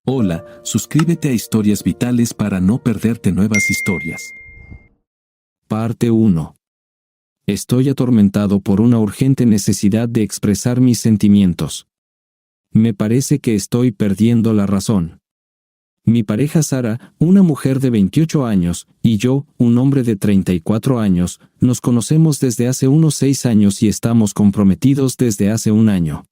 Hola, suscríbete a Historias Vitales para no perderte nuevas historias. Parte 1. Estoy atormentado por una urgente necesidad de expresar mis sentimientos. Me parece que estoy perdiendo la razón. Mi pareja Sara, una mujer de 28 años, y yo, un hombre de 34 años, nos conocemos desde hace unos 6 años y estamos comprometidos desde hace un año.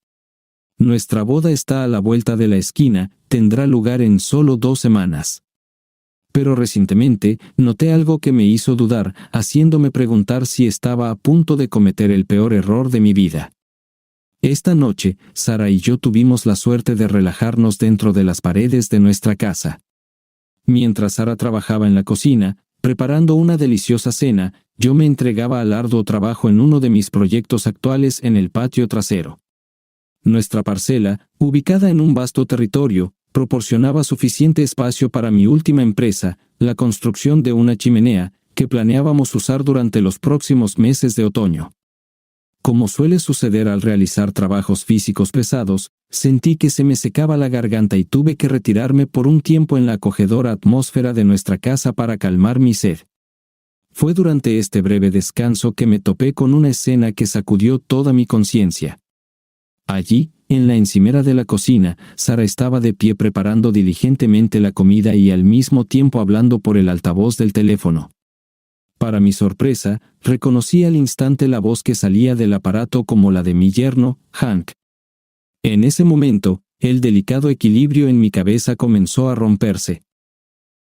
Nuestra boda está a la vuelta de la esquina, tendrá lugar en solo 2 semanas. Pero recientemente, noté algo que me hizo dudar, haciéndome preguntar si estaba a punto de cometer el peor error de mi vida. Esta noche, Sara y yo tuvimos la suerte de relajarnos dentro de las paredes de nuestra casa. Mientras Sara trabajaba en la cocina, preparando una deliciosa cena, yo me entregaba al arduo trabajo en uno de mis proyectos actuales en el patio trasero. Nuestra parcela, ubicada en un vasto territorio, proporcionaba suficiente espacio para mi última empresa, la construcción de una chimenea, que planeábamos usar durante los próximos meses de otoño. Como suele suceder al realizar trabajos físicos pesados, sentí que se me secaba la garganta y tuve que retirarme por un tiempo en la acogedora atmósfera de nuestra casa para calmar mi sed. Fue durante este breve descanso que me topé con una escena que sacudió toda mi conciencia. Allí, en la encimera de la cocina, Sara estaba de pie preparando diligentemente la comida y al mismo tiempo hablando por el altavoz del teléfono. Para mi sorpresa, reconocí al instante la voz que salía del aparato como la de mi yerno, Hank. En ese momento, el delicado equilibrio en mi cabeza comenzó a romperse.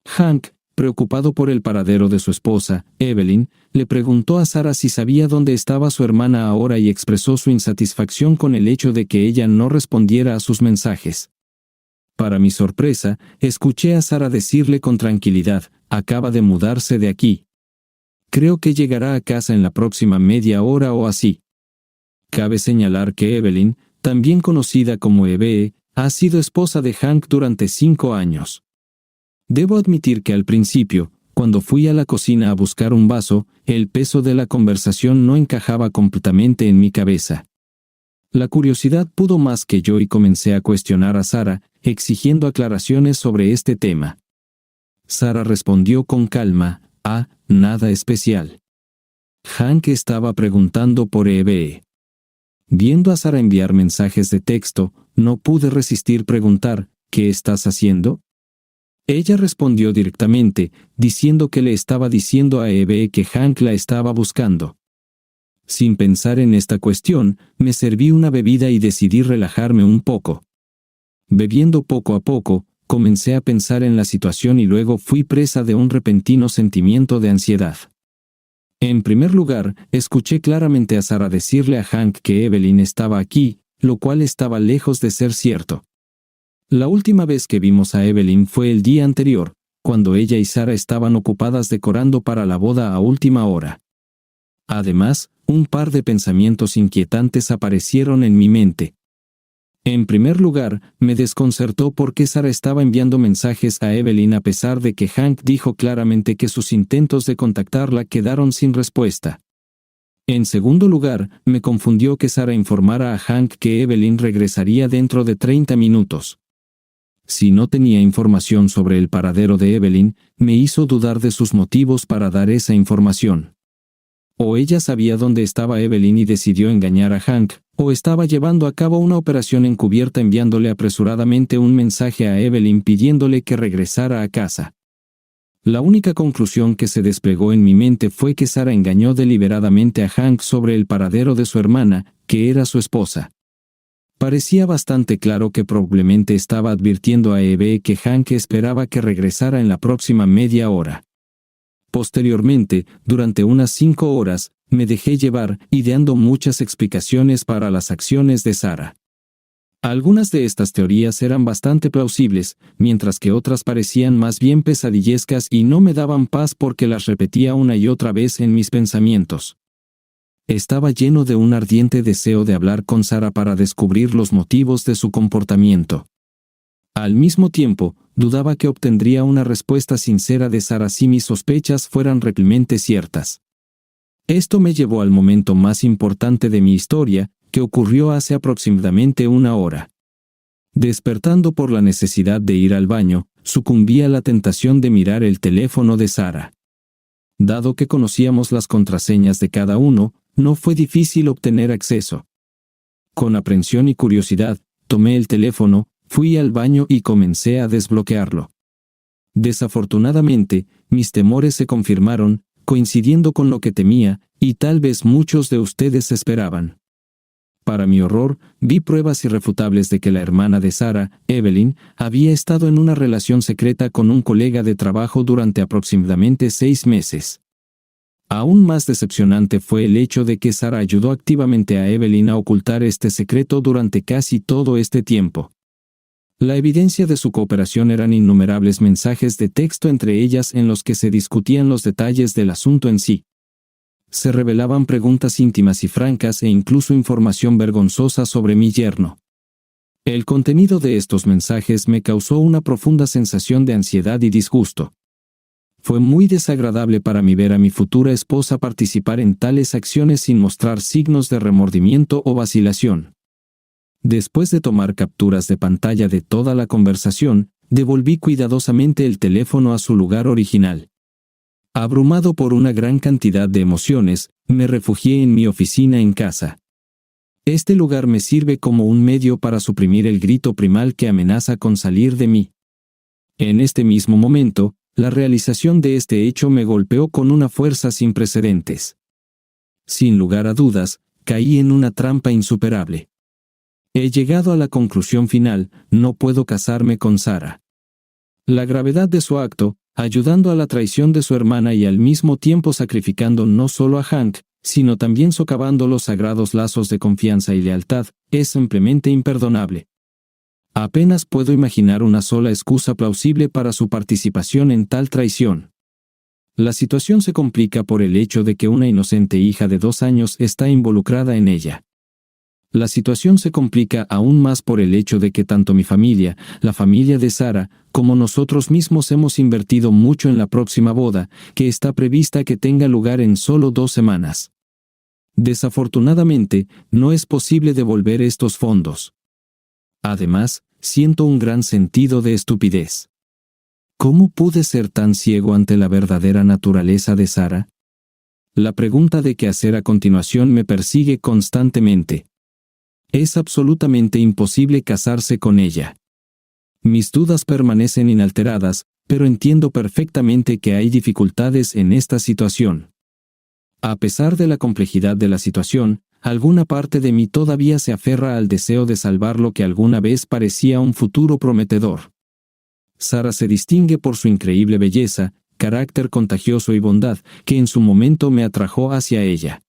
Hank, preocupado por el paradero de su esposa, Evelyn, le preguntó a Sara si sabía dónde estaba su hermana ahora y expresó su insatisfacción con el hecho de que ella no respondiera a sus mensajes. Para mi sorpresa, escuché a Sara decirle con tranquilidad, acaba de mudarse de aquí. Creo que llegará a casa en la próxima media hora o así. Cabe señalar que Evelyn, también conocida como Eve, ha sido esposa de Hank durante 5 años. Debo admitir que al principio, cuando fui a la cocina a buscar un vaso, el peso de la conversación no encajaba completamente en mi cabeza. La curiosidad pudo más que yo y comencé a cuestionar a Sara, exigiendo aclaraciones sobre este tema. Sara respondió con calma, nada especial. Hank estaba preguntando por Eve. Viendo a Sara enviar mensajes de texto, no pude resistir preguntar, ¿qué estás haciendo? Ella respondió directamente, diciendo que le estaba diciendo a Eve que Hank la estaba buscando. Sin pensar en esta cuestión, me serví una bebida y decidí relajarme un poco. Bebiendo poco a poco, comencé a pensar en la situación y luego fui presa de un repentino sentimiento de ansiedad. En primer lugar, escuché claramente a Sara decirle a Hank que Evelyn estaba aquí, lo cual estaba lejos de ser cierto. La última vez que vimos a Evelyn fue el día anterior, cuando ella y Sara estaban ocupadas decorando para la boda a última hora. Además, un par de pensamientos inquietantes aparecieron en mi mente. En primer lugar, me desconcertó por qué Sara estaba enviando mensajes a Evelyn a pesar de que Hank dijo claramente que sus intentos de contactarla quedaron sin respuesta. En segundo lugar, me confundió que Sara informara a Hank que Evelyn regresaría dentro de 30 minutos. Si no tenía información sobre el paradero de Evelyn, me hizo dudar de sus motivos para dar esa información. O ella sabía dónde estaba Evelyn y decidió engañar a Hank, o estaba llevando a cabo una operación encubierta enviándole apresuradamente un mensaje a Evelyn pidiéndole que regresara a casa. La única conclusión que se desplegó en mi mente fue que Sara engañó deliberadamente a Hank sobre el paradero de su hermana, que era su esposa. Parecía bastante claro que probablemente estaba advirtiendo a Eve que Hank esperaba que regresara en la próxima media hora. Posteriormente, durante unas 5 horas, me dejé llevar, ideando muchas explicaciones para las acciones de Sara. Algunas de estas teorías eran bastante plausibles, mientras que otras parecían más bien pesadillescas y no me daban paz porque las repetía una y otra vez en mis pensamientos. Estaba lleno de un ardiente deseo de hablar con Sara para descubrir los motivos de su comportamiento. Al mismo tiempo, dudaba que obtendría una respuesta sincera de Sara si mis sospechas fueran realmente ciertas. Esto me llevó al momento más importante de mi historia, que ocurrió hace aproximadamente 1 hora. Despertando por la necesidad de ir al baño, sucumbí a la tentación de mirar el teléfono de Sara. Dado que conocíamos las contraseñas de cada uno, no fue difícil obtener acceso. Con aprensión y curiosidad, tomé el teléfono, fui al baño y comencé a desbloquearlo. Desafortunadamente, mis temores se confirmaron, coincidiendo con lo que temía, y tal vez muchos de ustedes esperaban. Para mi horror, vi pruebas irrefutables de que la hermana de Sara, Evelyn, había estado en una relación secreta con un colega de trabajo durante aproximadamente 6 meses. Aún más decepcionante fue el hecho de que Sara ayudó activamente a Evelyn a ocultar este secreto durante casi todo este tiempo. La evidencia de su cooperación eran innumerables mensajes de texto entre ellas en los que se discutían los detalles del asunto en sí. Se revelaban preguntas íntimas y francas e incluso información vergonzosa sobre mi yerno. El contenido de estos mensajes me causó una profunda sensación de ansiedad y disgusto. Fue muy desagradable para mí ver a mi futura esposa participar en tales acciones sin mostrar signos de remordimiento o vacilación. Después de tomar capturas de pantalla de toda la conversación, devolví cuidadosamente el teléfono a su lugar original. Abrumado por una gran cantidad de emociones, me refugié en mi oficina en casa. Este lugar me sirve como un medio para suprimir el grito primal que amenaza con salir de mí. En este mismo momento, la realización de este hecho me golpeó con una fuerza sin precedentes. Sin lugar a dudas, caí en una trampa insuperable. He llegado a la conclusión final: no puedo casarme con Sara. La gravedad de su acto, ayudando a la traición de su hermana y al mismo tiempo sacrificando no solo a Hank, sino también socavando los sagrados lazos de confianza y lealtad, es simplemente imperdonable. Apenas puedo imaginar una sola excusa plausible para su participación en tal traición. La situación se complica por el hecho de que una inocente hija de 2 años está involucrada en ella. La situación se complica aún más por el hecho de que tanto mi familia, la familia de Sara, como nosotros mismos hemos invertido mucho en la próxima boda, que está prevista que tenga lugar en solo 2 semanas. Desafortunadamente, no es posible devolver estos fondos. Además, siento un gran sentido de estupidez. ¿Cómo pude ser tan ciego ante la verdadera naturaleza de Sara? La pregunta de qué hacer a continuación me persigue constantemente. Es absolutamente imposible casarse con ella. Mis dudas permanecen inalteradas, pero entiendo perfectamente que hay dificultades en esta situación. A pesar de la complejidad de la situación, alguna parte de mí todavía se aferra al deseo de salvar lo que alguna vez parecía un futuro prometedor. Sara se distingue por su increíble belleza, carácter contagioso y bondad, que en su momento me atrajo hacia ella.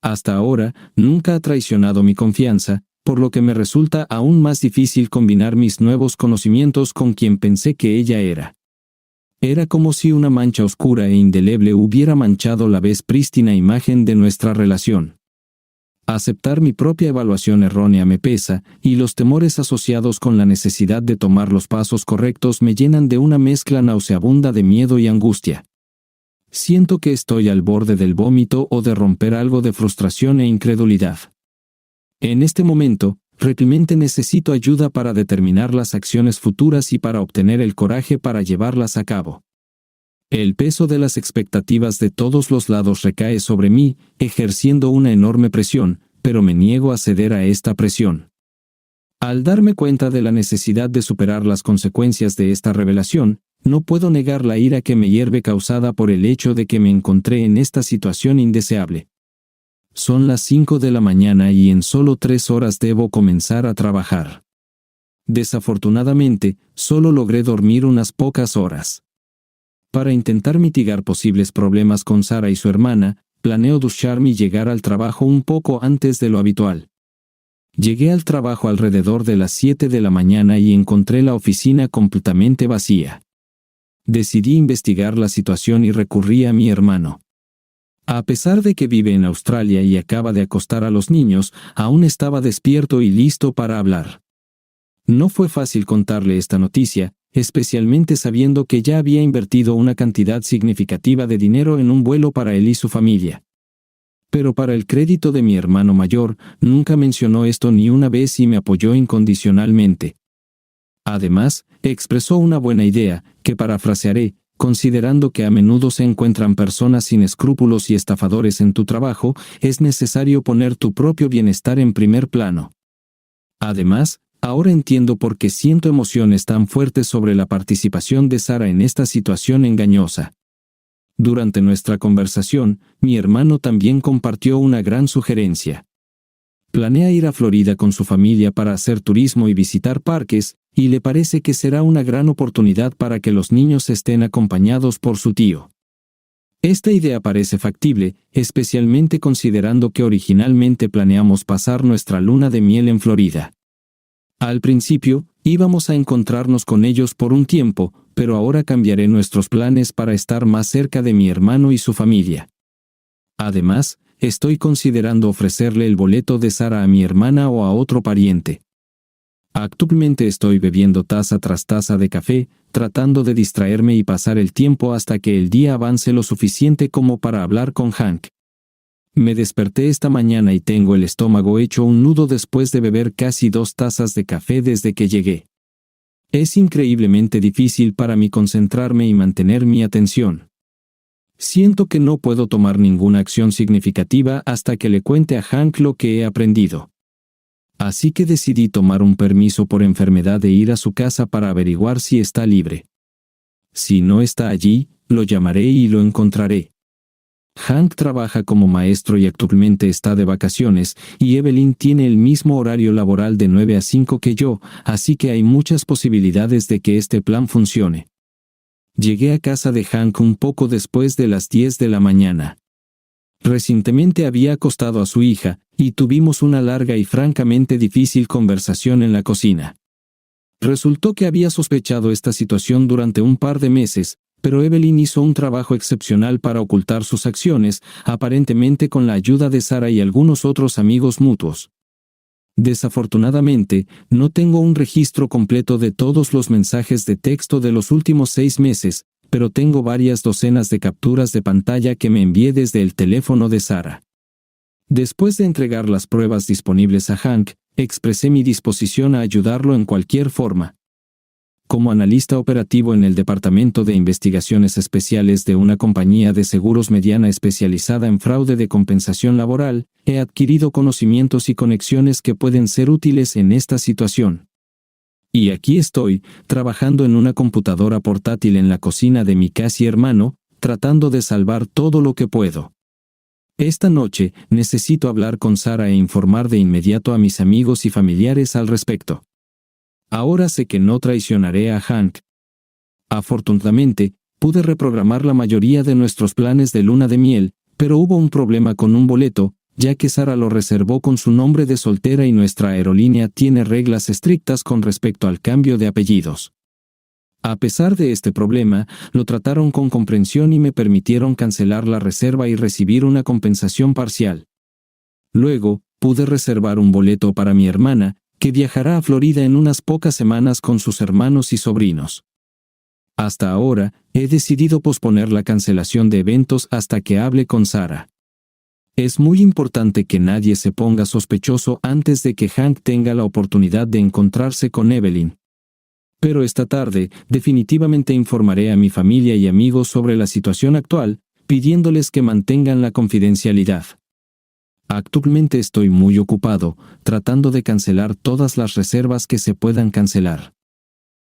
Hasta ahora, nunca ha traicionado mi confianza, por lo que me resulta aún más difícil combinar mis nuevos conocimientos con quien pensé que ella era. Era como si una mancha oscura e indeleble hubiera manchado la vez prístina imagen de nuestra relación. Aceptar mi propia evaluación errónea me pesa, y los temores asociados con la necesidad de tomar los pasos correctos me llenan de una mezcla nauseabunda de miedo y angustia. Siento que estoy al borde del vómito o de romper algo de frustración e incredulidad. En este momento, realmente necesito ayuda para determinar las acciones futuras y para obtener el coraje para llevarlas a cabo. El peso de las expectativas de todos los lados recae sobre mí, ejerciendo una enorme presión, pero me niego a ceder a esta presión. Al darme cuenta de la necesidad de superar las consecuencias de esta revelación, no puedo negar la ira que me hierve causada por el hecho de que me encontré en esta situación indeseable. Son las 5 de la mañana y en solo 3 horas debo comenzar a trabajar. Desafortunadamente, solo logré dormir unas pocas horas. Para intentar mitigar posibles problemas con Sara y su hermana, planeo ducharme y llegar al trabajo un poco antes de lo habitual. Llegué al trabajo alrededor de las 7 de la mañana y encontré la oficina completamente vacía. Decidí investigar la situación y recurrí a mi hermano. A pesar de que vive en Australia y acaba de acostar a los niños, aún estaba despierto y listo para hablar. No fue fácil contarle esta noticia, especialmente sabiendo que ya había invertido una cantidad significativa de dinero en un vuelo para él y su familia. Pero para el crédito de mi hermano mayor, nunca mencionó esto ni una vez y me apoyó incondicionalmente. Además, expresó una buena idea, que parafrasearé, considerando que a menudo se encuentran personas sin escrúpulos y estafadores en tu trabajo, es necesario poner tu propio bienestar en primer plano. Además, ahora entiendo por qué siento emociones tan fuertes sobre la participación de Sara en esta situación engañosa. Durante nuestra conversación, mi hermano también compartió una gran sugerencia. Planea ir a Florida con su familia para hacer turismo y visitar parques, y le parece que será una gran oportunidad para que los niños estén acompañados por su tío. Esta idea parece factible, especialmente considerando que originalmente planeamos pasar nuestra luna de miel en Florida. Al principio, íbamos a encontrarnos con ellos por un tiempo, pero ahora cambiaré nuestros planes para estar más cerca de mi hermano y su familia. Además, estoy considerando ofrecerle el boleto de Sara a mi hermana o a otro pariente. Actualmente estoy bebiendo taza tras taza de café, tratando de distraerme y pasar el tiempo hasta que el día avance lo suficiente como para hablar con Hank. Me desperté esta mañana y tengo el estómago hecho un nudo después de beber casi 2 tazas de café desde que llegué. Es increíblemente difícil para mí concentrarme y mantener mi atención. Siento que no puedo tomar ninguna acción significativa hasta que le cuente a Hank lo que he aprendido. Así que decidí tomar un permiso por enfermedad e ir a su casa para averiguar si está libre. Si no está allí, lo llamaré y lo encontraré. Hank trabaja como maestro y actualmente está de vacaciones, y Evelyn tiene el mismo horario laboral de 9 a 5 que yo, así que hay muchas posibilidades de que este plan funcione. Llegué a casa de Hank un poco después de las 10 de la mañana. Recientemente había acostado a su hija, y tuvimos una larga y francamente difícil conversación en la cocina. Resultó que había sospechado esta situación durante un par de meses, pero Evelyn hizo un trabajo excepcional para ocultar sus acciones, aparentemente con la ayuda de Sara y algunos otros amigos mutuos. Desafortunadamente, no tengo un registro completo de todos los mensajes de texto de los últimos 6 meses, pero tengo varias docenas de capturas de pantalla que me envié desde el teléfono de Sara. Después de entregar las pruebas disponibles a Hank, expresé mi disposición a ayudarlo en cualquier forma. Como analista operativo en el Departamento de Investigaciones Especiales de una compañía de seguros mediana especializada en fraude de compensación laboral, he adquirido conocimientos y conexiones que pueden ser útiles en esta situación. Y aquí estoy, trabajando en una computadora portátil en la cocina de mi casi hermano, tratando de salvar todo lo que puedo. Esta noche, necesito hablar con Sara e informar de inmediato a mis amigos y familiares al respecto. Ahora sé que no traicionaré a Hank. Afortunadamente, pude reprogramar la mayoría de nuestros planes de luna de miel, pero hubo un problema con un boleto, ya que Sara lo reservó con su nombre de soltera y nuestra aerolínea tiene reglas estrictas con respecto al cambio de apellidos. A pesar de este problema, lo trataron con comprensión y me permitieron cancelar la reserva y recibir una compensación parcial. Luego, pude reservar un boleto para mi hermana, que viajará a Florida en unas pocas semanas con sus hermanos y sobrinos. Hasta ahora, he decidido posponer la cancelación de eventos hasta que hable con Sara. Es muy importante que nadie se ponga sospechoso antes de que Hank tenga la oportunidad de encontrarse con Evelyn. Pero esta tarde, definitivamente informaré a mi familia y amigos sobre la situación actual, pidiéndoles que mantengan la confidencialidad. Actualmente estoy muy ocupado, tratando de cancelar todas las reservas que se puedan cancelar.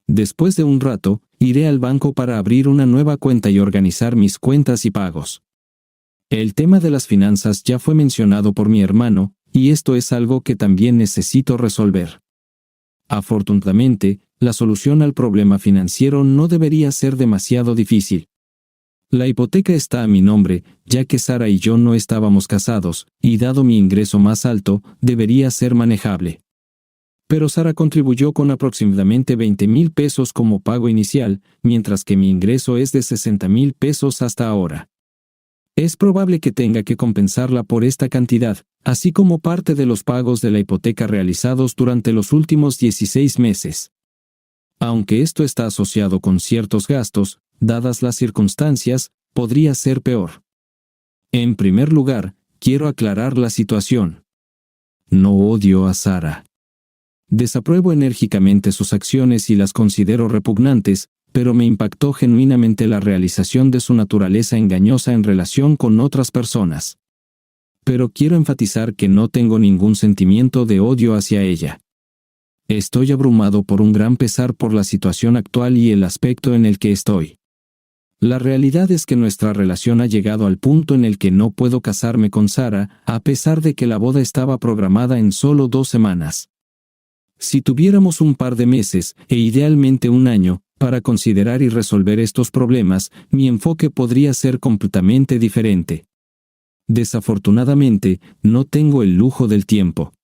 Después de un rato, iré al banco para abrir una nueva cuenta y organizar mis cuentas y pagos. El tema de las finanzas ya fue mencionado por mi hermano, y esto es algo que también necesito resolver. Afortunadamente, la solución al problema financiero no debería ser demasiado difícil. La hipoteca está a mi nombre, ya que Sara y yo no estábamos casados, y dado mi ingreso más alto, debería ser manejable. Pero Sara contribuyó con aproximadamente 20,000 pesos como pago inicial, mientras que mi ingreso es de 60,000 pesos hasta ahora. Es probable que tenga que compensarla por esta cantidad, así como parte de los pagos de la hipoteca realizados durante los últimos 16 meses. Aunque esto está asociado con ciertos gastos, dadas las circunstancias, podría ser peor. En primer lugar, quiero aclarar la situación. No odio a Sarah. Desapruebo enérgicamente sus acciones y las considero repugnantes, pero me impactó genuinamente la realización de su naturaleza engañosa en relación con otras personas. Pero quiero enfatizar que no tengo ningún sentimiento de odio hacia ella. Estoy abrumado por un gran pesar por la situación actual y el aspecto en el que estoy. La realidad es que nuestra relación ha llegado al punto en el que no puedo casarme con Sarah, a pesar de que la boda estaba programada en solo 2 semanas. Si tuviéramos un par de meses, e idealmente un año, para considerar y resolver estos problemas, mi enfoque podría ser completamente diferente. Desafortunadamente, no tengo el lujo del tiempo.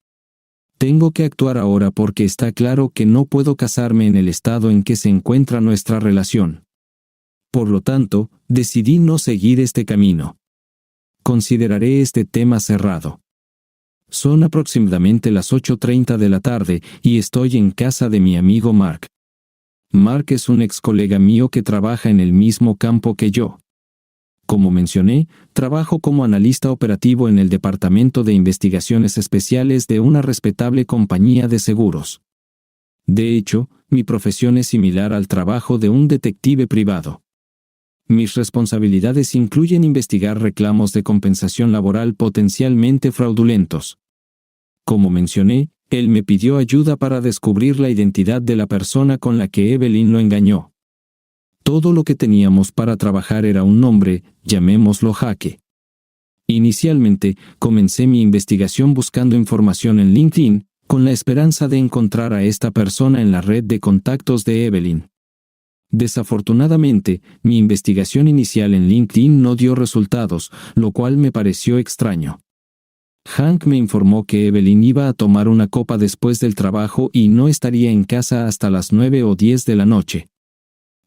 Tengo que actuar ahora porque está claro que no puedo casarme en el estado en que se encuentra nuestra relación. Por lo tanto, decidí no seguir este camino. Consideraré este tema cerrado. Son aproximadamente las 8:30 de la tarde y estoy en casa de mi amigo Mark. Mark es un ex colega mío que trabaja en el mismo campo que yo. Como mencioné, trabajo como analista operativo en el Departamento de Investigaciones Especiales de una respetable compañía de seguros. De hecho, mi profesión es similar al trabajo de un detective privado. Mis responsabilidades incluyen investigar reclamos de compensación laboral potencialmente fraudulentos. Como mencioné, él me pidió ayuda para descubrir la identidad de la persona con la que Evelyn lo engañó. Todo lo que teníamos para trabajar era un nombre, llamémoslo Jake. Inicialmente, comencé mi investigación buscando información en LinkedIn, con la esperanza de encontrar a esta persona en la red de contactos de Evelyn. Desafortunadamente, mi investigación inicial en LinkedIn no dio resultados, lo cual me pareció extraño. Hank me informó que Evelyn iba a tomar una copa después del trabajo y no estaría en casa hasta las 9 o 10 de la noche.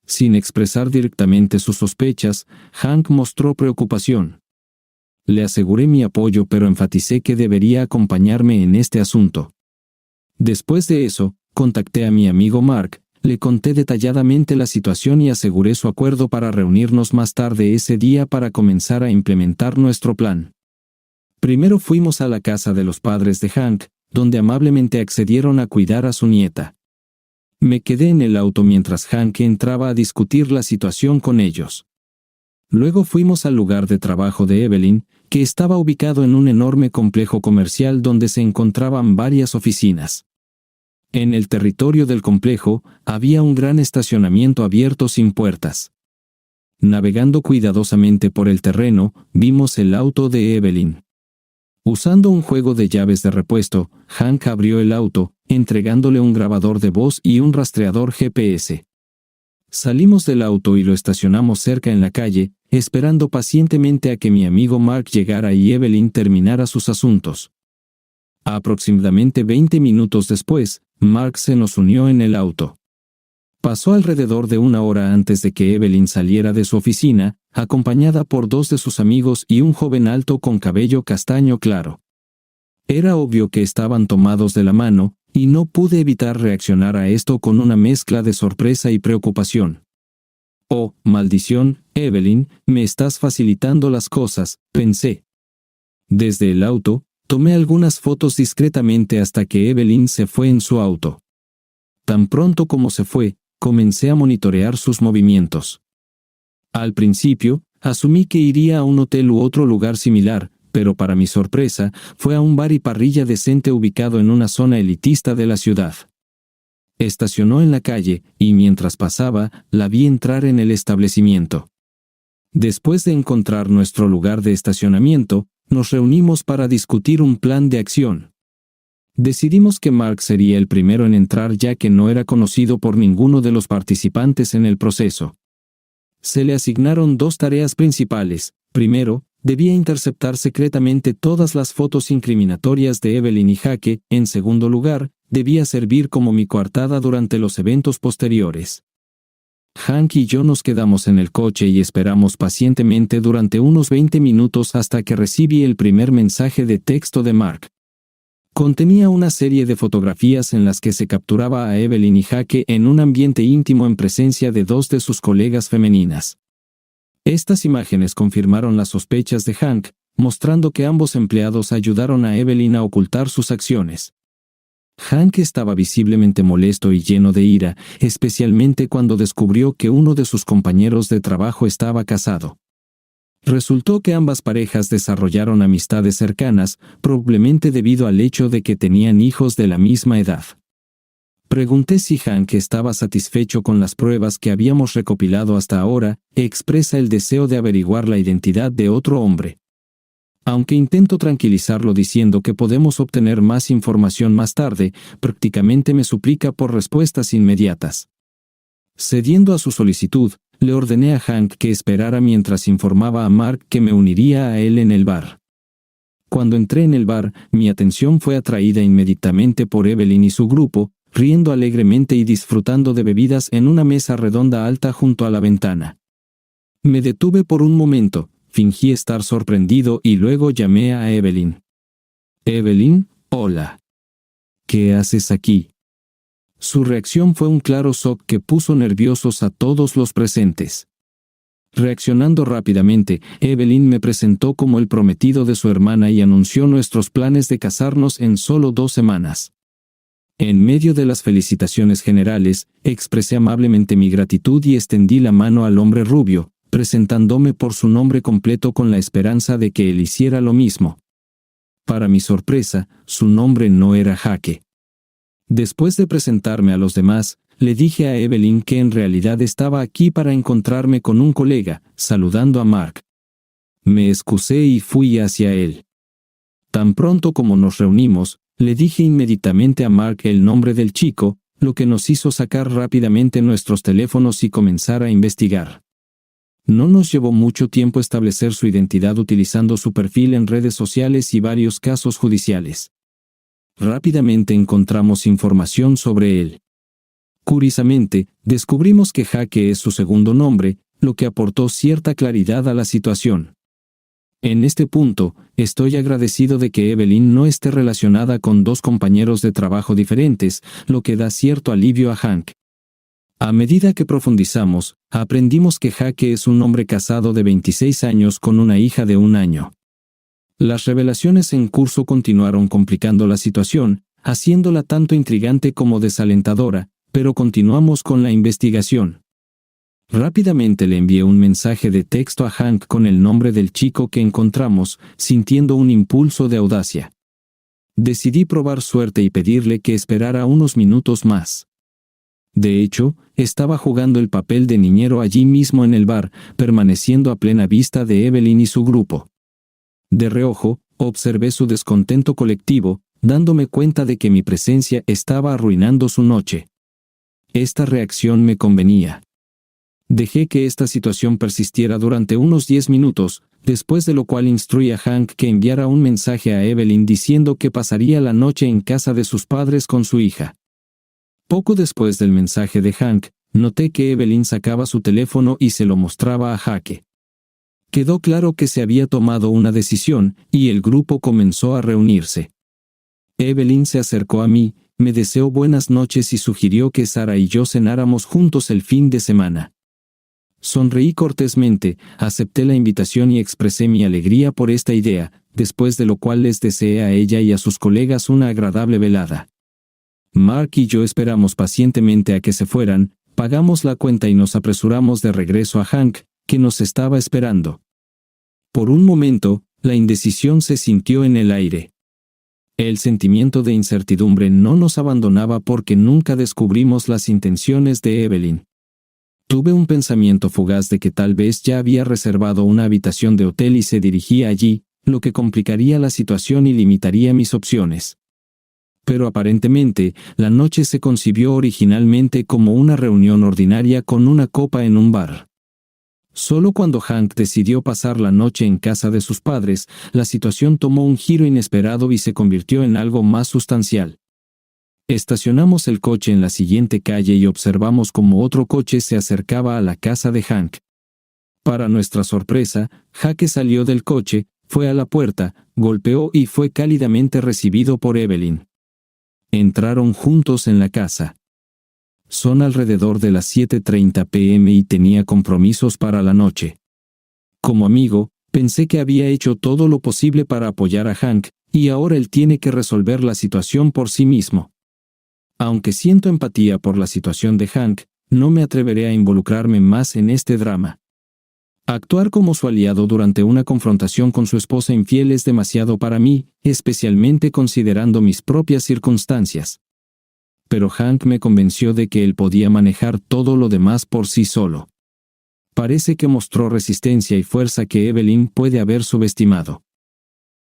Sin expresar directamente sus sospechas, Hank mostró preocupación. Le aseguré mi apoyo, pero enfaticé que debería acompañarme en este asunto. Después de eso, contacté a mi amigo Mark, le conté detalladamente la situación y aseguré su acuerdo para reunirnos más tarde ese día para comenzar a implementar nuestro plan. Primero fuimos a la casa de los padres de Hank, donde amablemente accedieron a cuidar a su nieta. Me quedé en el auto mientras Hank entraba a discutir la situación con ellos. Luego fuimos al lugar de trabajo de Evelyn, que estaba ubicado en un enorme complejo comercial donde se encontraban varias oficinas. En el territorio del complejo, había un gran estacionamiento abierto sin puertas. Navegando cuidadosamente por el terreno, vimos el auto de Evelyn. Usando un juego de llaves de repuesto, Hank abrió el auto, entregándole un grabador de voz y un rastreador GPS. Salimos del auto y lo estacionamos cerca en la calle, esperando pacientemente a que mi amigo Mark llegara y Evelyn terminara sus asuntos. Aproximadamente 20 minutos después, Mark se nos unió en el auto. Pasó alrededor de 1 hora antes de que Evelyn saliera de su oficina, acompañada por 2 de sus amigos y un joven alto con cabello castaño claro. Era obvio que estaban tomados de la mano, y no pude evitar reaccionar a esto con una mezcla de sorpresa y preocupación. «Oh, maldición, Evelyn, me estás facilitando las cosas», pensé. Desde el auto, tomé algunas fotos discretamente hasta que Evelyn se fue en su auto. Tan pronto como se fue, comencé a monitorear sus movimientos. Al principio, asumí que iría a un hotel u otro lugar similar, pero para mi sorpresa, fue a un bar y parrilla decente ubicado en una zona elitista de la ciudad. Estacionó en la calle, y mientras pasaba, la vi entrar en el establecimiento. Después de encontrar nuestro lugar de estacionamiento, nos reunimos para discutir un plan de acción. Decidimos que Mark sería el primero en entrar ya que no era conocido por ninguno de los participantes en el proceso. Se le asignaron 2 tareas principales. Primero, debía interceptar secretamente todas las fotos incriminatorias de Evelyn y Jake. En segundo lugar, debía servir como mi coartada durante los eventos posteriores. Hank y yo nos quedamos en el coche y esperamos pacientemente durante unos 20 minutos hasta que recibí el primer mensaje de texto de Mark. Contenía una serie de fotografías en las que se capturaba a Evelyn y Jake en un ambiente íntimo en presencia de 2 de sus colegas femeninas. Estas imágenes confirmaron las sospechas de Hank, mostrando que ambos empleados ayudaron a Evelyn a ocultar sus acciones. Hank estaba visiblemente molesto y lleno de ira, especialmente cuando descubrió que uno de sus compañeros de trabajo estaba casado. Resultó que ambas parejas desarrollaron amistades cercanas, probablemente debido al hecho de que tenían hijos de la misma edad. Pregunté si Hank estaba satisfecho con las pruebas que habíamos recopilado hasta ahora, e expresa el deseo de averiguar la identidad de otro hombre. Aunque intento tranquilizarlo diciendo que podemos obtener más información más tarde, prácticamente me suplica por respuestas inmediatas. Cediendo a su solicitud, le ordené a Hank que esperara mientras informaba a Mark que me uniría a él en el bar. Cuando entré en el bar, mi atención fue atraída inmediatamente por Evelyn y su grupo, riendo alegremente y disfrutando de bebidas en una mesa redonda alta junto a la ventana. Me detuve por un momento. Fingí estar sorprendido y luego llamé a Evelyn. «Evelyn, hola. ¿Qué haces aquí?» Su reacción fue un claro shock que puso nerviosos a todos los presentes. Reaccionando rápidamente, Evelyn me presentó como el prometido de su hermana y anunció nuestros planes de casarnos en solo 2 semanas. En medio de las felicitaciones generales, expresé amablemente mi gratitud y extendí la mano al hombre rubio, presentándome por su nombre completo con la esperanza de que él hiciera lo mismo. Para mi sorpresa, su nombre no era Jake. Después de presentarme a los demás, le dije a Evelyn que en realidad estaba aquí para encontrarme con un colega, saludando a Mark. Me excusé y fui hacia él. Tan pronto como nos reunimos, le dije inmediatamente a Mark el nombre del chico, lo que nos hizo sacar rápidamente nuestros teléfonos y comenzar a investigar. No nos llevó mucho tiempo establecer su identidad utilizando su perfil en redes sociales y varios casos judiciales. Rápidamente encontramos información sobre él. Curiosamente, descubrimos que Jake es su segundo nombre, lo que aportó cierta claridad a la situación. En este punto, estoy agradecido de que Evelyn no esté relacionada con 2 compañeros de trabajo diferentes, lo que da cierto alivio a Hank. A medida que profundizamos, aprendimos que Jake es un hombre casado de 26 años con una hija de 1 año. Las revelaciones en curso continuaron complicando la situación, haciéndola tanto intrigante como desalentadora, pero continuamos con la investigación. Rápidamente le envié un mensaje de texto a Hank con el nombre del chico que encontramos, sintiendo un impulso de audacia. Decidí probar suerte y pedirle que esperara unos minutos más. De hecho, estaba jugando el papel de niñero allí mismo en el bar, permaneciendo a plena vista de Evelyn y su grupo. De reojo, observé su descontento colectivo, dándome cuenta de que mi presencia estaba arruinando su noche. Esta reacción me convenía. Dejé que esta situación persistiera durante unos 10 minutos, después de lo cual instruí a Hank que enviara un mensaje a Evelyn diciendo que pasaría la noche en casa de sus padres con su hija. Poco después del mensaje de Hank, noté que Evelyn sacaba su teléfono y se lo mostraba a Jake. Quedó claro que se había tomado una decisión, y el grupo comenzó a reunirse. Evelyn se acercó a mí, me deseó buenas noches y sugirió que Sara y yo cenáramos juntos el fin de semana. Sonreí cortésmente, acepté la invitación y expresé mi alegría por esta idea, después de lo cual les deseé a ella y a sus colegas una agradable velada. Mark y yo esperamos pacientemente a que se fueran, pagamos la cuenta y nos apresuramos de regreso a Hank, que nos estaba esperando. Por un momento, la indecisión se sintió en el aire. El sentimiento de incertidumbre no nos abandonaba porque nunca descubrimos las intenciones de Evelyn. Tuve un pensamiento fugaz de que tal vez ya había reservado una habitación de hotel y se dirigía allí, lo que complicaría la situación y limitaría mis opciones. Pero aparentemente, la noche se concibió originalmente como una reunión ordinaria con una copa en un bar. Solo cuando Hank decidió pasar la noche en casa de sus padres, la situación tomó un giro inesperado y se convirtió en algo más sustancial. Estacionamos el coche en la siguiente calle y observamos cómo otro coche se acercaba a la casa de Hank. Para nuestra sorpresa, Jake salió del coche, fue a la puerta, golpeó y fue cálidamente recibido por Evelyn. Entraron juntos en la casa. Son alrededor de las 7:30 p.m. y tenía compromisos para la noche. Como amigo, Pensé que había hecho todo lo posible para apoyar a Hank, y ahora él tiene que resolver la situación por sí mismo. Aunque siento empatía por la situación de Hank, no me atreveré a involucrarme más en este drama. Actuar como su aliado durante una confrontación con su esposa infiel es demasiado para mí, especialmente considerando mis propias circunstancias. Pero Hank me convenció de que él podía manejar todo lo demás por sí solo. Parece que mostró resistencia y fuerza que Evelyn puede haber subestimado.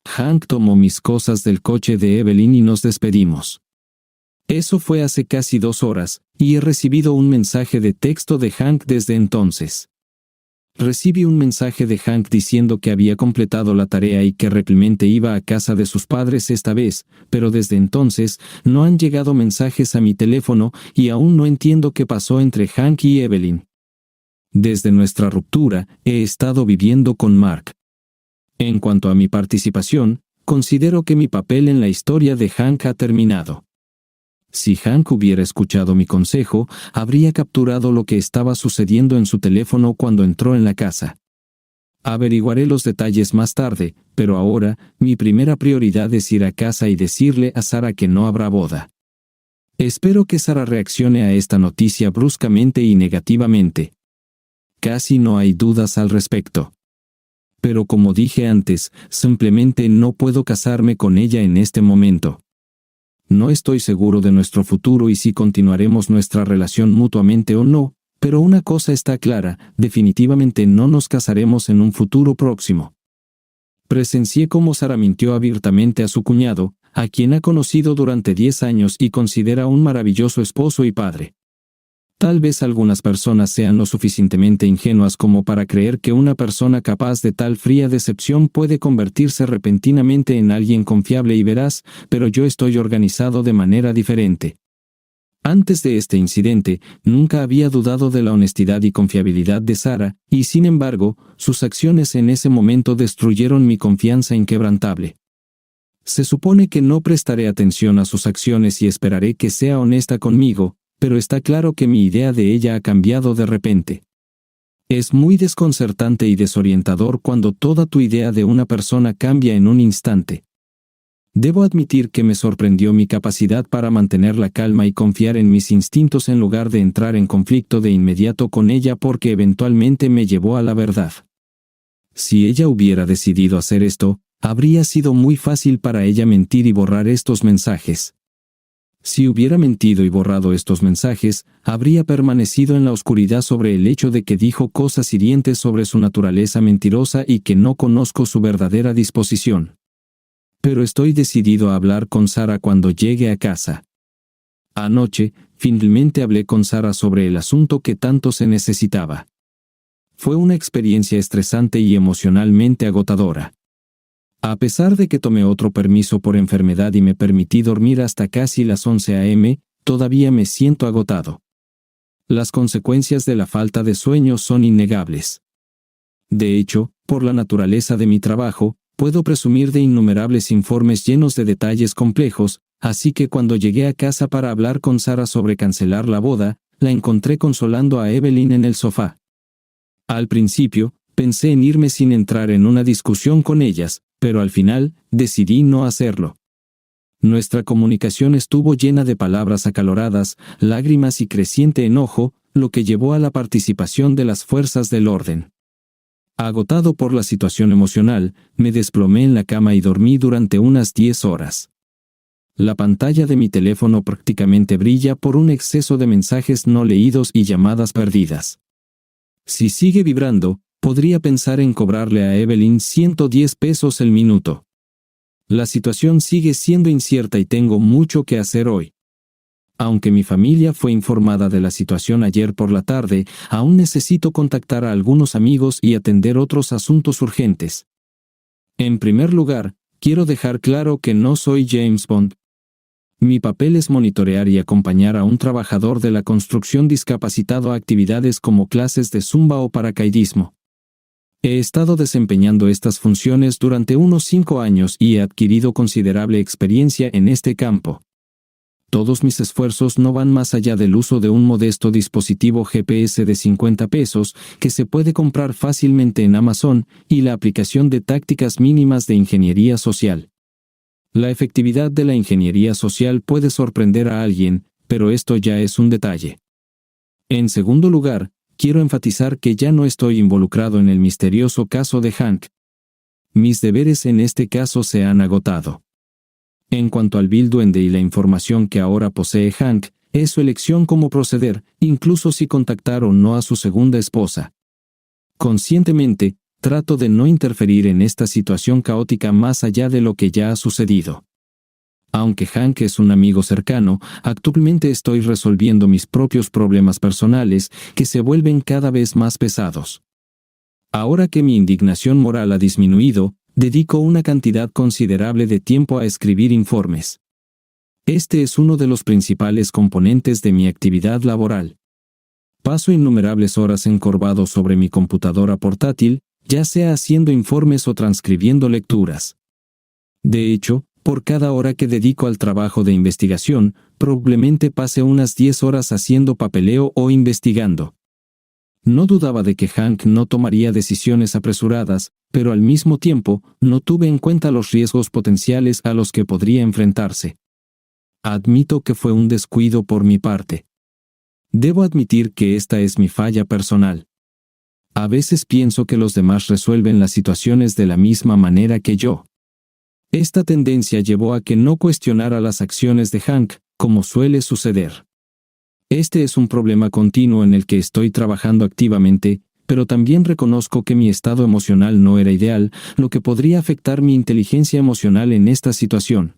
Hank tomó mis cosas del coche de Evelyn y nos despedimos. Eso fue hace casi 2 horas, y he recibido un mensaje de texto de Hank desde entonces. Recibí un mensaje de Hank diciendo que había completado la tarea y que realmente iba a casa de sus padres esta vez, pero desde entonces no han llegado mensajes a mi teléfono y aún no entiendo qué pasó entre Hank y Evelyn. Desde nuestra ruptura, he estado viviendo con Mark. En cuanto a mi participación, considero que mi papel en la historia de Hank ha terminado. Si Hank hubiera escuchado mi consejo, habría capturado lo que estaba sucediendo en su teléfono cuando entró en la casa. Averiguaré los detalles más tarde, pero ahora, mi primera prioridad es ir a casa y decirle a Sarah que no habrá boda. Espero que Sarah reaccione a esta noticia bruscamente y negativamente. Casi no hay dudas al respecto. Pero como dije antes, simplemente no puedo casarme con ella en este momento. No estoy seguro de nuestro futuro y si continuaremos nuestra relación mutuamente o no, pero una cosa está clara, definitivamente no nos casaremos en un futuro próximo. Presencié cómo Sarah mintió abiertamente a su cuñado, a quien ha conocido durante 10 años y considera un maravilloso esposo y padre. Tal vez algunas personas sean lo suficientemente ingenuas como para creer que una persona capaz de tal fría decepción puede convertirse repentinamente en alguien confiable y veraz, pero yo estoy organizado de manera diferente. Antes de este incidente, nunca había dudado de la honestidad y confiabilidad de Sarah, y sin embargo, sus acciones en ese momento destruyeron mi confianza inquebrantable. Se supone que no prestaré atención a sus acciones y esperaré que sea honesta conmigo, pero está claro que mi idea de ella ha cambiado de repente. Es muy desconcertante y desorientador cuando toda tu idea de una persona cambia en un instante. Debo admitir que me sorprendió mi capacidad para mantener la calma y confiar en mis instintos en lugar de entrar en conflicto de inmediato con ella porque eventualmente me llevó a la verdad. Si ella hubiera decidido hacer esto, habría sido muy fácil para ella mentir y borrar estos mensajes. Si hubiera mentido y borrado estos mensajes, habría permanecido en la oscuridad sobre el hecho de que dijo cosas hirientes sobre su naturaleza mentirosa y que no conozco su verdadera disposición. Pero estoy decidido a hablar con Sarah cuando llegue a casa. Anoche, finalmente hablé con Sarah sobre el asunto que tanto se necesitaba. Fue una experiencia estresante y emocionalmente agotadora. A pesar de que tomé otro permiso por enfermedad y me permití dormir hasta casi las 11 a.m., todavía me siento agotado. Las consecuencias de la falta de sueño son innegables. De hecho, por la naturaleza de mi trabajo, puedo presumir de innumerables informes llenos de detalles complejos, así que cuando llegué a casa para hablar con Sarah sobre cancelar la boda, la encontré consolando a Evelyn en el sofá. Al principio, pensé en irme sin entrar en una discusión con ellas, pero al final, decidí no hacerlo. Nuestra comunicación estuvo llena de palabras acaloradas, lágrimas y creciente enojo, lo que llevó a la participación de las fuerzas del orden. Agotado por la situación emocional, me desplomé en la cama y dormí durante unas 10 horas. La pantalla de mi teléfono prácticamente brilla por un exceso de mensajes no leídos y llamadas perdidas. Si sigue vibrando, podría pensar en cobrarle a Evelyn $110 el minuto. La situación sigue siendo incierta y tengo mucho que hacer hoy. Aunque mi familia fue informada de la situación ayer por la tarde, aún necesito contactar a algunos amigos y atender otros asuntos urgentes. En primer lugar, quiero dejar claro que no soy James Bond. Mi papel es monitorear y acompañar a un trabajador de la construcción discapacitado a actividades como clases de zumba o paracaidismo. He estado desempeñando estas funciones durante unos 5 años y he adquirido considerable experiencia en este campo. Todos mis esfuerzos no van más allá del uso de un modesto dispositivo GPS de 50 pesos que se puede comprar fácilmente en Amazon y la aplicación de tácticas mínimas de ingeniería social. La efectividad de la ingeniería social puede sorprender a alguien, pero esto ya es un detalle. En segundo lugar, quiero enfatizar que ya no estoy involucrado en el misterioso caso de Hank. Mis deberes en este caso se han agotado. En cuanto al vil duende y la información que ahora posee Hank, es su elección cómo proceder, incluso si contactar o no a su segunda esposa. Conscientemente, trato de no interferir en esta situación caótica más allá de lo que ya ha sucedido. Aunque Hank es un amigo cercano, actualmente estoy resolviendo mis propios problemas personales que se vuelven cada vez más pesados. Ahora que mi indignación moral ha disminuido, dedico una cantidad considerable de tiempo a escribir informes. Este es uno de los principales componentes de mi actividad laboral. Paso innumerables horas encorvado sobre mi computadora portátil, ya sea haciendo informes o transcribiendo lecturas. De hecho, por cada hora que dedico al trabajo de investigación, probablemente pase unas 10 horas haciendo papeleo o investigando. No dudaba de que Hank no tomaría decisiones apresuradas, pero al mismo tiempo, no tuve en cuenta los riesgos potenciales a los que podría enfrentarse. Admito que fue un descuido por mi parte. Debo admitir que esta es mi falla personal. A veces pienso que los demás resuelven las situaciones de la misma manera que yo. Esta tendencia llevó a que no cuestionara las acciones de Hank, como suele suceder. Este es un problema continuo en el que estoy trabajando activamente, pero también reconozco que mi estado emocional no era ideal, lo que podría afectar mi inteligencia emocional en esta situación.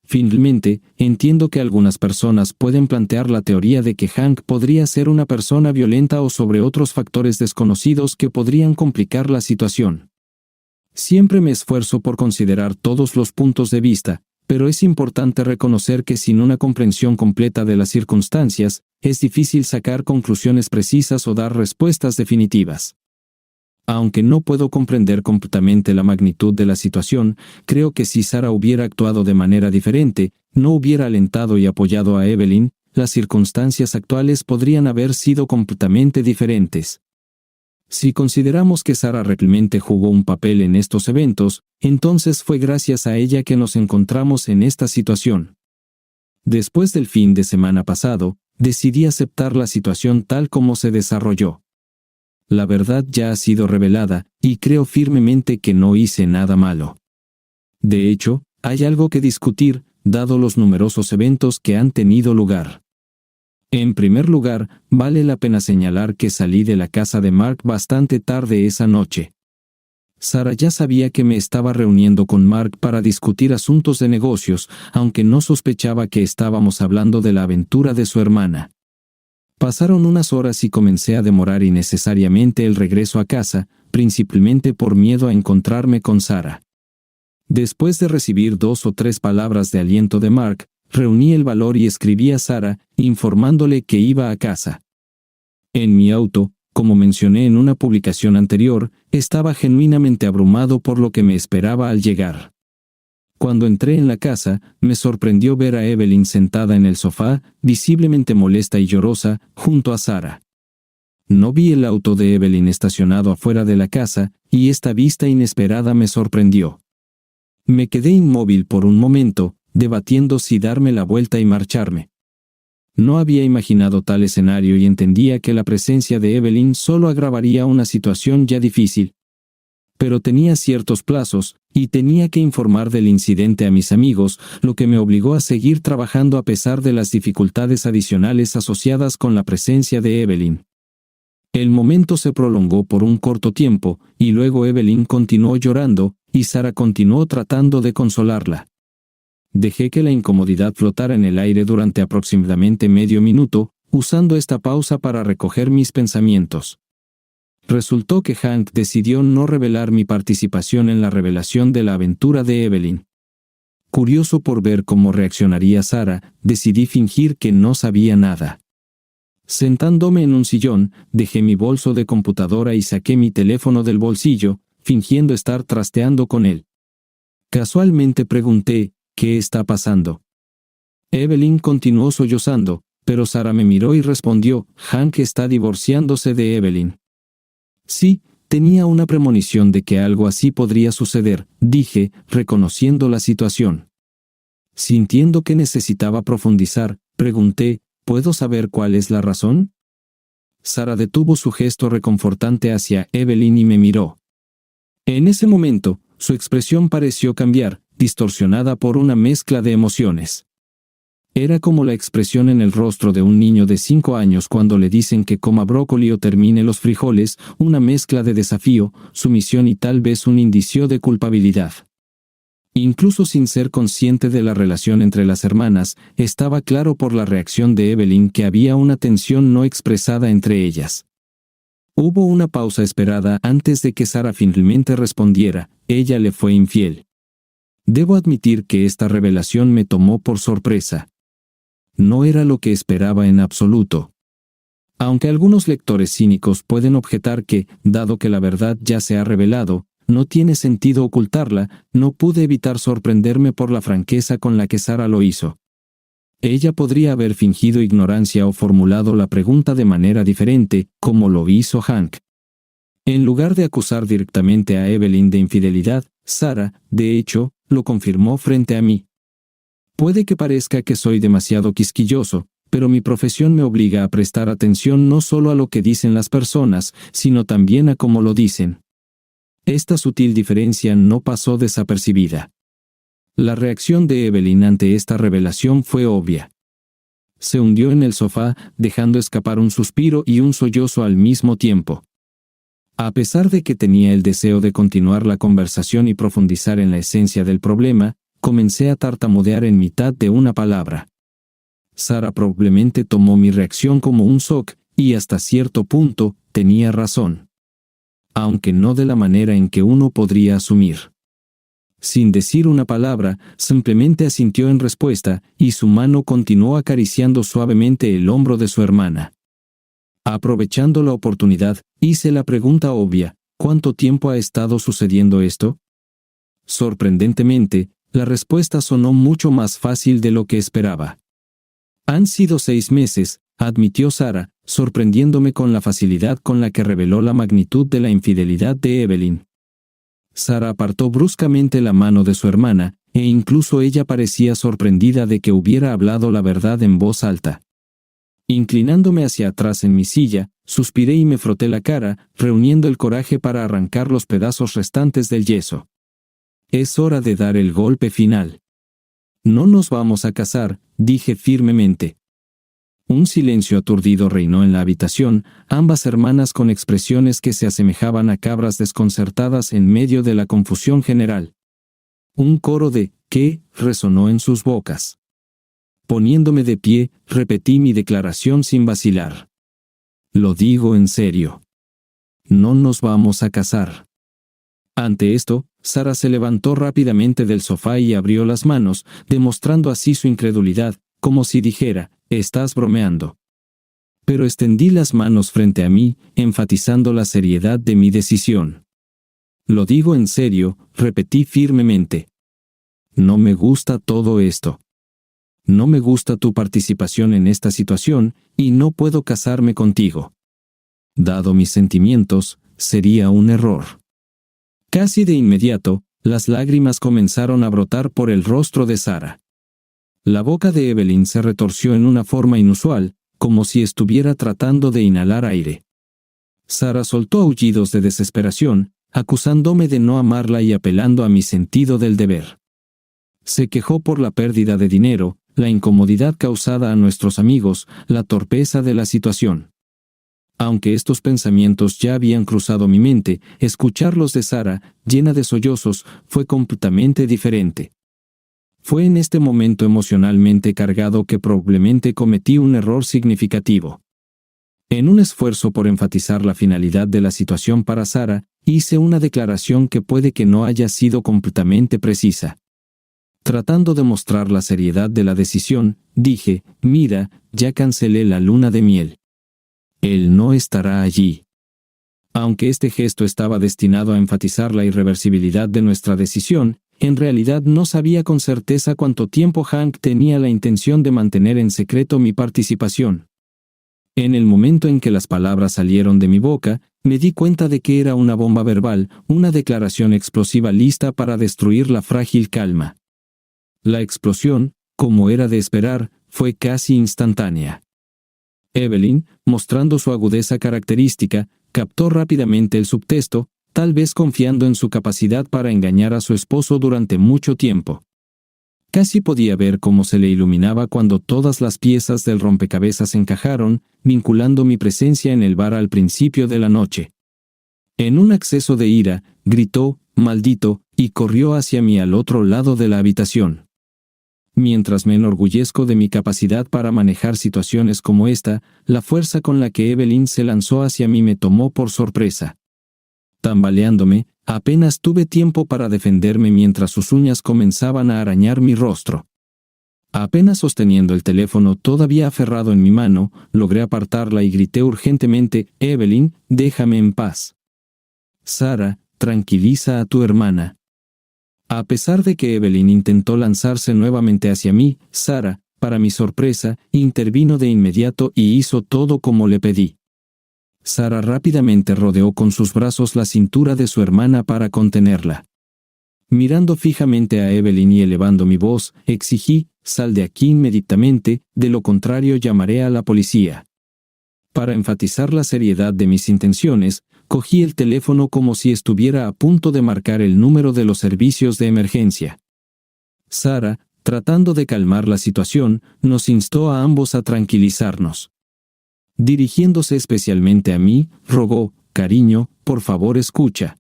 Finalmente, entiendo que algunas personas pueden plantear la teoría de que Hank podría ser una persona violenta o sobre otros factores desconocidos que podrían complicar la situación. Siempre me esfuerzo por considerar todos los puntos de vista, pero es importante reconocer que sin una comprensión completa de las circunstancias, es difícil sacar conclusiones precisas o dar respuestas definitivas. Aunque no puedo comprender completamente la magnitud de la situación, creo que si Sarah hubiera actuado de manera diferente, no hubiera alentado y apoyado a Evelyn, las circunstancias actuales podrían haber sido completamente diferentes. Si consideramos que Sarah realmente jugó un papel en estos eventos, entonces fue gracias a ella que nos encontramos en esta situación. Después del fin de semana pasado, decidí aceptar la situación tal como se desarrolló. La verdad ya ha sido revelada, y creo firmemente que no hice nada malo. De hecho, hay algo que discutir, dado los numerosos eventos que han tenido lugar. En primer lugar, vale la pena señalar que salí de la casa de Mark bastante tarde esa noche. Sarah ya sabía que me estaba reuniendo con Mark para discutir asuntos de negocios, aunque no sospechaba que estábamos hablando de la aventura de su hermana. Pasaron unas horas y comencé a demorar innecesariamente el regreso a casa, principalmente por miedo a encontrarme con Sarah. Después de recibir 2 o 3 palabras de aliento de Mark, reuní el valor y escribí a Sarah, informándole que iba a casa. En mi auto, como mencioné en una publicación anterior, estaba genuinamente abrumado por lo que me esperaba al llegar. Cuando entré en la casa, me sorprendió ver a Evelyn sentada en el sofá, visiblemente molesta y llorosa, junto a Sarah. No vi el auto de Evelyn estacionado afuera de la casa, y esta vista inesperada me sorprendió. Me quedé inmóvil por un momento, debatiendo si darme la vuelta y marcharme. No había imaginado tal escenario y entendía que la presencia de Evelyn solo agravaría una situación ya difícil. Pero tenía ciertos plazos, y tenía que informar del incidente a mis amigos, lo que me obligó a seguir trabajando a pesar de las dificultades adicionales asociadas con la presencia de Evelyn. El momento se prolongó por un corto tiempo, y luego Evelyn continuó llorando, y Sarah continuó tratando de consolarla. Dejé que la incomodidad flotara en el aire durante aproximadamente medio minuto, usando esta pausa para recoger mis pensamientos. Resultó que Hank decidió no revelar mi participación en la revelación de la aventura de Evelyn. Curioso por ver cómo reaccionaría Sarah, decidí fingir que no sabía nada. Sentándome en un sillón, dejé mi bolso de computadora y saqué mi teléfono del bolsillo, fingiendo estar trasteando con él. Casualmente pregunté, ¿qué está pasando? Evelyn continuó sollozando, pero Sara me miró y respondió, Hank está divorciándose de Evelyn. Sí, tenía una premonición de que algo así podría suceder, dije, reconociendo la situación. Sintiendo que necesitaba profundizar, pregunté, ¿puedo saber cuál es la razón? Sara detuvo su gesto reconfortante hacia Evelyn y me miró. En ese momento, su expresión pareció cambiar, distorsionada por una mezcla de emociones. Era como la expresión en el rostro de un niño de 5 años cuando le dicen que coma brócoli o termine los frijoles, una mezcla de desafío, sumisión y tal vez un indicio de culpabilidad. Incluso sin ser consciente de la relación entre las hermanas, estaba claro por la reacción de Evelyn que había una tensión no expresada entre ellas. Hubo una pausa esperada antes de que Sara finalmente respondiera, ella le fue infiel. Debo admitir que esta revelación me tomó por sorpresa. No era lo que esperaba en absoluto. Aunque algunos lectores cínicos pueden objetar que, dado que la verdad ya se ha revelado, no tiene sentido ocultarla, no pude evitar sorprenderme por la franqueza con la que Sara lo hizo. Ella podría haber fingido ignorancia o formulado la pregunta de manera diferente, como lo hizo Hank. En lugar de acusar directamente a Evelyn de infidelidad, Sara, de hecho, lo confirmó frente a mí. Puede que parezca que soy demasiado quisquilloso, pero mi profesión me obliga a prestar atención no solo a lo que dicen las personas, sino también a cómo lo dicen. Esta sutil diferencia no pasó desapercibida. La reacción de Evelyn ante esta revelación fue obvia. Se hundió en el sofá, dejando escapar un suspiro y un sollozo al mismo tiempo. A pesar de que tenía el deseo de continuar la conversación y profundizar en la esencia del problema, comencé a tartamudear en mitad de una palabra. Sara probablemente tomó mi reacción como un shock, y hasta cierto punto, tenía razón. Aunque no de la manera en que uno podría asumir. Sin decir una palabra, simplemente asintió en respuesta, y su mano continuó acariciando suavemente el hombro de su hermana. Aprovechando la oportunidad, hice la pregunta obvia, ¿cuánto tiempo ha estado sucediendo esto? Sorprendentemente, la respuesta sonó mucho más fácil de lo que esperaba. Han sido 6 meses, admitió Sara, sorprendiéndome con la facilidad con la que reveló la magnitud de la infidelidad de Evelyn. Sara apartó bruscamente la mano de su hermana, e incluso ella parecía sorprendida de que hubiera hablado la verdad en voz alta. Inclinándome hacia atrás en mi silla, suspiré y me froté la cara, reuniendo el coraje para arrancar los pedazos restantes del yeso. Es hora de dar el golpe final. No nos vamos a casar, dije firmemente. Un silencio aturdido reinó en la habitación, ambas hermanas con expresiones que se asemejaban a cabras desconcertadas en medio de la confusión general. Un coro de «¿qué?» resonó en sus bocas. Poniéndome de pie, repetí mi declaración sin vacilar. Lo digo en serio. No nos vamos a casar. Ante esto, Sara se levantó rápidamente del sofá y abrió las manos, demostrando así su incredulidad, como si dijera, «Estás bromeando». Pero extendí las manos frente a mí, enfatizando la seriedad de mi decisión. Lo digo en serio, repetí firmemente. No me gusta todo esto. No me gusta tu participación en esta situación, y no puedo casarme contigo. Dado mis sentimientos, sería un error. Casi de inmediato, las lágrimas comenzaron a brotar por el rostro de Sara. La boca de Evelyn se retorció en una forma inusual, como si estuviera tratando de inhalar aire. Sara soltó aullidos de desesperación, acusándome de no amarla y apelando a mi sentido del deber. Se quejó por la pérdida de dinero, la incomodidad causada a nuestros amigos, la torpeza de la situación. Aunque estos pensamientos ya habían cruzado mi mente, escucharlos de Sara, llena de sollozos, fue completamente diferente. Fue en este momento emocionalmente cargado que probablemente cometí un error significativo. En un esfuerzo por enfatizar la finalidad de la situación para Sara, hice una declaración que puede que no haya sido completamente precisa. Tratando de mostrar la seriedad de la decisión, dije, «Mira, ya cancelé la luna de miel. Él no estará allí». Aunque este gesto estaba destinado a enfatizar la irreversibilidad de nuestra decisión, en realidad no sabía con certeza cuánto tiempo Hank tenía la intención de mantener en secreto mi participación. En el momento en que las palabras salieron de mi boca, me di cuenta de que era una bomba verbal, una declaración explosiva lista para destruir la frágil calma. La explosión, como era de esperar, fue casi instantánea. Evelyn, mostrando su agudeza característica, captó rápidamente el subtexto, tal vez confiando en su capacidad para engañar a su esposo durante mucho tiempo. Casi podía ver cómo se le iluminaba cuando todas las piezas del rompecabezas encajaron, vinculando mi presencia en el bar al principio de la noche. En un acceso de ira, gritó, «¡Maldito!», y corrió hacia mí al otro lado de la habitación. Mientras me enorgullezco de mi capacidad para manejar situaciones como esta, la fuerza con la que Evelyn se lanzó hacia mí me tomó por sorpresa. Tambaleándome, apenas tuve tiempo para defenderme mientras sus uñas comenzaban a arañar mi rostro. Apenas sosteniendo el teléfono todavía aferrado en mi mano, logré apartarla y grité urgentemente, «Evelyn, déjame en paz». «Sarah, tranquiliza a tu hermana». A pesar de que Evelyn intentó lanzarse nuevamente hacia mí, Sarah, para mi sorpresa, intervino de inmediato y hizo todo como le pedí. Sarah rápidamente rodeó con sus brazos la cintura de su hermana para contenerla. Mirando fijamente a Evelyn y elevando mi voz, exigí, «Sal de aquí inmediatamente, de lo contrario llamaré a la policía». Para enfatizar la seriedad de mis intenciones, cogí el teléfono como si estuviera a punto de marcar el número de los servicios de emergencia. Sarah, tratando de calmar la situación, nos instó a ambos a tranquilizarnos. Dirigiéndose especialmente a mí, rogó, «Cariño, por favor escucha.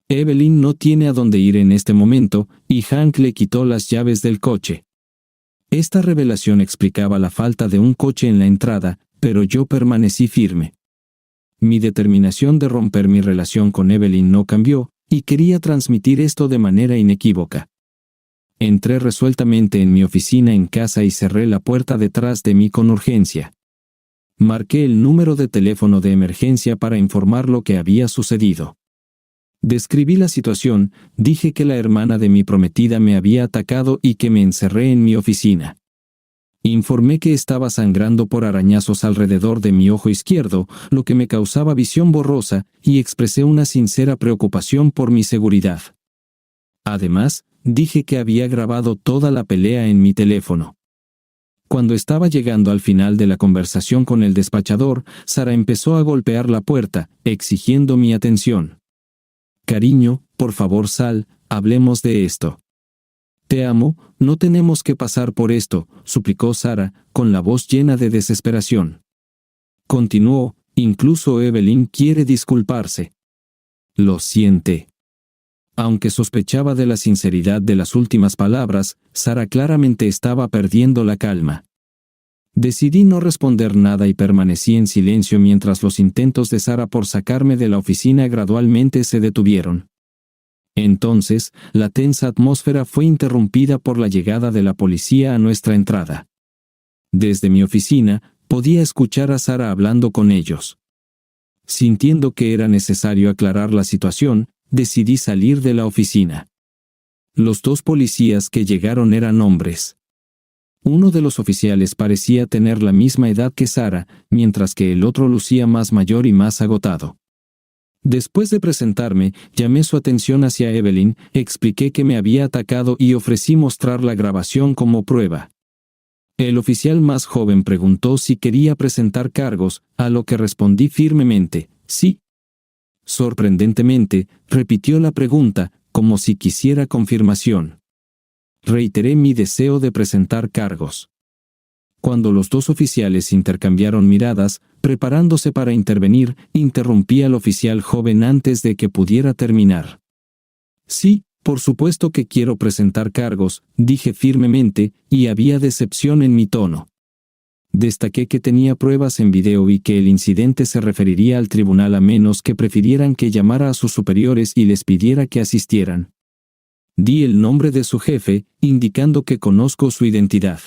Evelyn no tiene a dónde ir en este momento, y Hank le quitó las llaves del coche». Esta revelación explicaba la falta de un coche en la entrada, pero yo permanecí firme. Mi determinación de romper mi relación con Evelyn no cambió, y quería transmitir esto de manera inequívoca. Entré resueltamente en mi oficina en casa y cerré la puerta detrás de mí con urgencia. Marqué el número de teléfono de emergencia para informar lo que había sucedido. Describí la situación, dije que la hermana de mi prometida me había atacado y que me encerré en mi oficina. Informé que estaba sangrando por arañazos alrededor de mi ojo izquierdo, lo que me causaba visión borrosa, y expresé una sincera preocupación por mi seguridad. Además, dije que había grabado toda la pelea en mi teléfono. Cuando estaba llegando al final de la conversación con el despachador, Sarah empezó a golpear la puerta, exigiendo mi atención. «Cariño, por favor sal, hablemos de esto». «Te amo, no tenemos que pasar por esto», suplicó Sarah, con la voz llena de desesperación. Continuó, «Incluso Evelyn quiere disculparse». «Lo siente». Aunque sospechaba de la sinceridad de las últimas palabras, Sarah claramente estaba perdiendo la calma. Decidí no responder nada y permanecí en silencio mientras los intentos de Sarah por sacarme de la oficina gradualmente se detuvieron. Entonces, la tensa atmósfera fue interrumpida por la llegada de la policía a nuestra entrada. Desde mi oficina, podía escuchar a Sarah hablando con ellos. Sintiendo que era necesario aclarar la situación, decidí salir de la oficina. Los dos policías que llegaron eran hombres. Uno de los oficiales parecía tener la misma edad que Sarah, mientras que el otro lucía más mayor y más agotado. Después de presentarme, llamé su atención hacia Evelyn, expliqué que me había atacado y ofrecí mostrar la grabación como prueba. El oficial más joven preguntó si quería presentar cargos, a lo que respondí firmemente, «Sí». Sorprendentemente, repitió la pregunta, como si quisiera confirmación. Reiteré mi deseo de presentar cargos. Cuando los dos oficiales intercambiaron miradas, preparándose para intervenir, interrumpí al oficial joven antes de que pudiera terminar. «Sí, por supuesto que quiero presentar cargos», dije firmemente, y había decepción en mi tono. Destaqué que tenía pruebas en video y que el incidente se referiría al tribunal a menos que prefirieran que llamara a sus superiores y les pidiera que asistieran. Di el nombre de su jefe, indicando que conozco su identidad.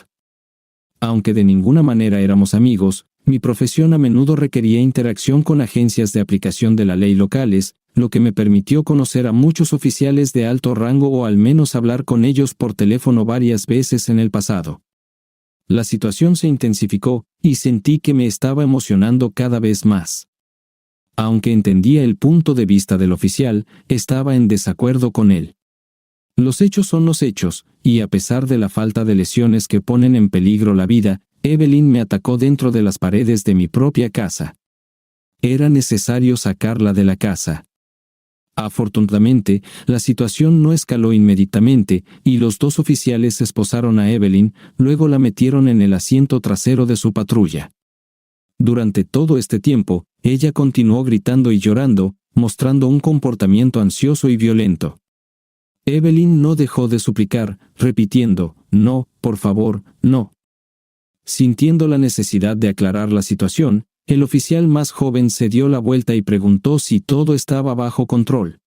Aunque de ninguna manera éramos amigos, mi profesión a menudo requería interacción con agencias de aplicación de la ley locales, lo que me permitió conocer a muchos oficiales de alto rango o al menos hablar con ellos por teléfono varias veces en el pasado. La situación se intensificó, y sentí que me estaba emocionando cada vez más. Aunque entendía el punto de vista del oficial, estaba en desacuerdo con él. Los hechos son los hechos, y a pesar de la falta de lesiones que ponen en peligro la vida, Evelyn me atacó dentro de las paredes de mi propia casa. Era necesario sacarla de la casa. Afortunadamente, la situación no escaló inmediatamente, y los dos oficiales esposaron a Evelyn, luego la metieron en el asiento trasero de su patrulla. Durante todo este tiempo, ella continuó gritando y llorando, mostrando un comportamiento ansioso y violento. Evelyn no dejó de suplicar, repitiendo, «No, por favor, no». Sintiendo la necesidad de aclarar la situación, el oficial más joven se dio la vuelta y preguntó si todo estaba bajo control.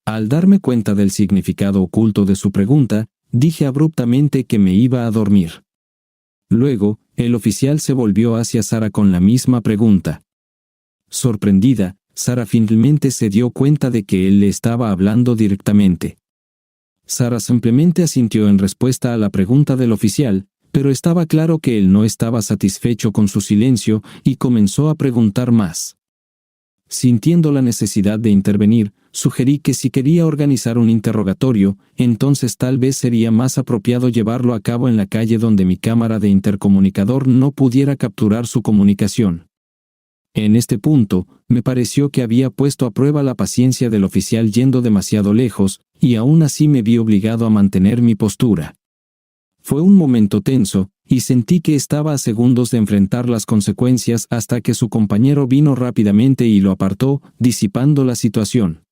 Al darme cuenta del significado oculto de su pregunta, dije abruptamente que me iba a dormir. Luego, el oficial se volvió hacia Sara con la misma pregunta. Sorprendida, Sara finalmente se dio cuenta de que él le estaba hablando directamente. Sara simplemente asintió en respuesta a la pregunta del oficial, pero estaba claro que él no estaba satisfecho con su silencio y comenzó a preguntar más. Sintiendo la necesidad de intervenir, sugerí que si quería organizar un interrogatorio, entonces tal vez sería más apropiado llevarlo a cabo en la calle donde mi cámara de intercomunicador no pudiera capturar su comunicación. En este punto, me pareció que había puesto a prueba la paciencia del oficial yendo demasiado lejos, y aún así me vi obligado a mantener mi postura. Fue un momento tenso, y sentí que estaba a segundos de enfrentar las consecuencias hasta que su compañero vino rápidamente y lo apartó, disipando la situación.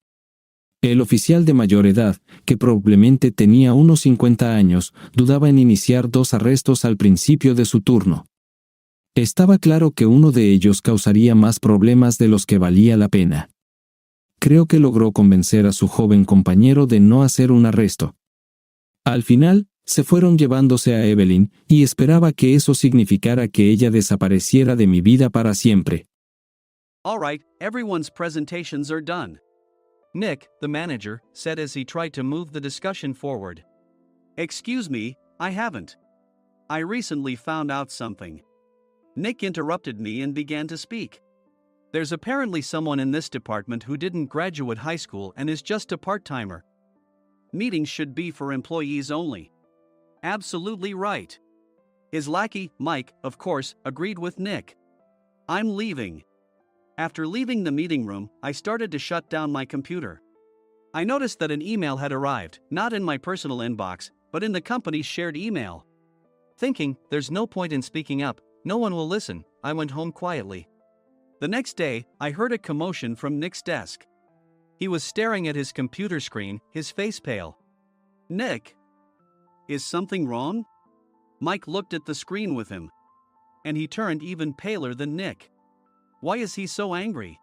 El oficial de mayor edad, que probablemente tenía unos 50 años, dudaba en iniciar 2 arrestos al principio de su turno. Estaba claro que uno de ellos causaría más problemas de los que valía la pena. Creo que logró convencer a su joven compañero de no hacer un arresto. Al final, se fueron llevándose a Evelyn, y esperaba que eso significara que ella desapareciera de mi vida para siempre. All right, everyone's presentations are done. Nick, the manager, said as he tried to move the discussion forward. Excuse me, I haven't. I recently found out something. Nick interrupted me and began to speak. There's apparently someone in this department who didn't graduate high school and is just a part-timer. Meetings should be for employees only. Absolutely right. His lackey, Mike, of course, agreed with Nick. I'm leaving. After leaving the meeting room, I started to shut down my computer. I noticed that an email had arrived, not in my personal inbox, but in the company's shared email. Thinking, there's no point in speaking up, no one will listen, I went home quietly. The next day, I heard a commotion from Nick's desk. He was staring at his computer screen, his face pale. Nick? Is something wrong? Mike looked at the screen with him. And he turned even paler than Nick. Why is he so angry?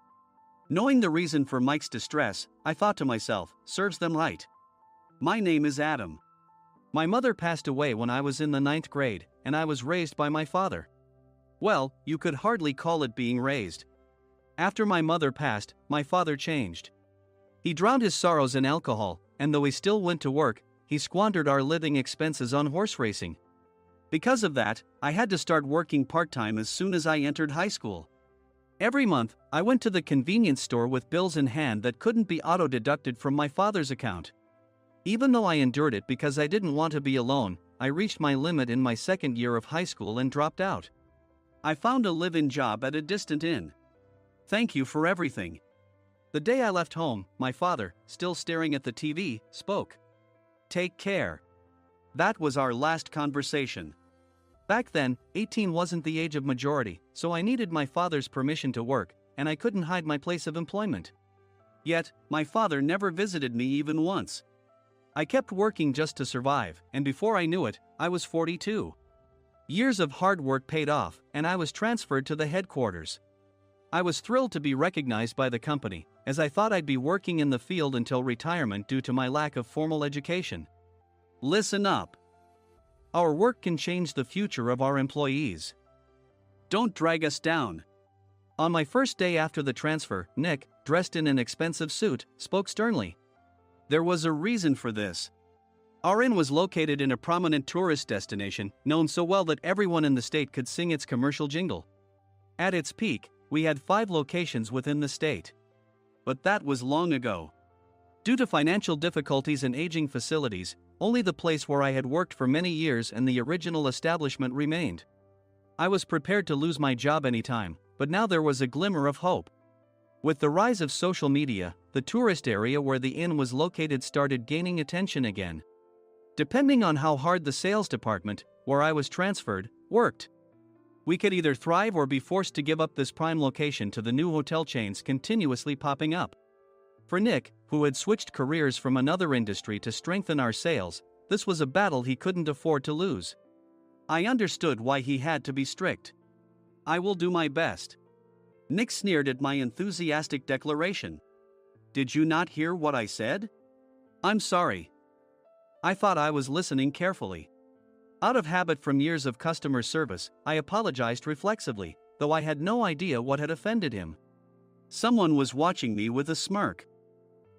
Knowing the reason for Mike's distress, I thought to myself, serves them right. My name is Adam. My mother passed away when I was in the 9th grade, and I was raised by my father. Well, you could hardly call it being raised. After my mother passed, my father changed. He drowned his sorrows in alcohol, and though he still went to work, he squandered our living expenses on horse racing. Because of that, I had to start working part-time as soon as I entered high school. Every month, I went to the convenience store with bills in hand that couldn't be auto-deducted from my father's account. Even though I endured it because I didn't want to be alone, I reached my limit in my 2nd year of high school and dropped out. I found a live-in job at a distant inn. Thank you for everything. The day I left home, my father, still staring at the TV, spoke. Take care. That was our last conversation. Back then, 18 wasn't the age of majority, so I needed my father's permission to work, and I couldn't hide my place of employment. Yet, my father never visited me even once. I kept working just to survive, and before I knew it, I was 42. Years of hard work paid off, and I was transferred to the headquarters. I was thrilled to be recognized by the company, as I thought I'd be working in the field until retirement due to my lack of formal education. Listen up. Our work can change the future of our employees. Don't drag us down. On my first day after the transfer, Nick, dressed in an expensive suit, spoke sternly. There was a reason for this. Our inn was located in a prominent tourist destination, known so well that everyone in the state could sing its commercial jingle. At its peak, we had 5 locations within the state. But that was long ago. Due to financial difficulties and aging facilities, only the place where I had worked for many years and the original establishment remained. I was prepared to lose my job anytime, but now there was a glimmer of hope. With the rise of social media, the tourist area where the inn was located started gaining attention again. Depending on how hard the sales department, where I was transferred, worked, we could either thrive or be forced to give up this prime location to the new hotel chains continuously popping up. For Nick, who had switched careers from another industry to strengthen our sales, this was a battle he couldn't afford to lose. I understood why he had to be strict. I will do my best. Nick sneered at my enthusiastic declaration. Did you not hear what I said? I'm sorry. I thought I was listening carefully. Out of habit from years of customer service, I apologized reflexively, though I had no idea what had offended him. Someone was watching me with a smirk.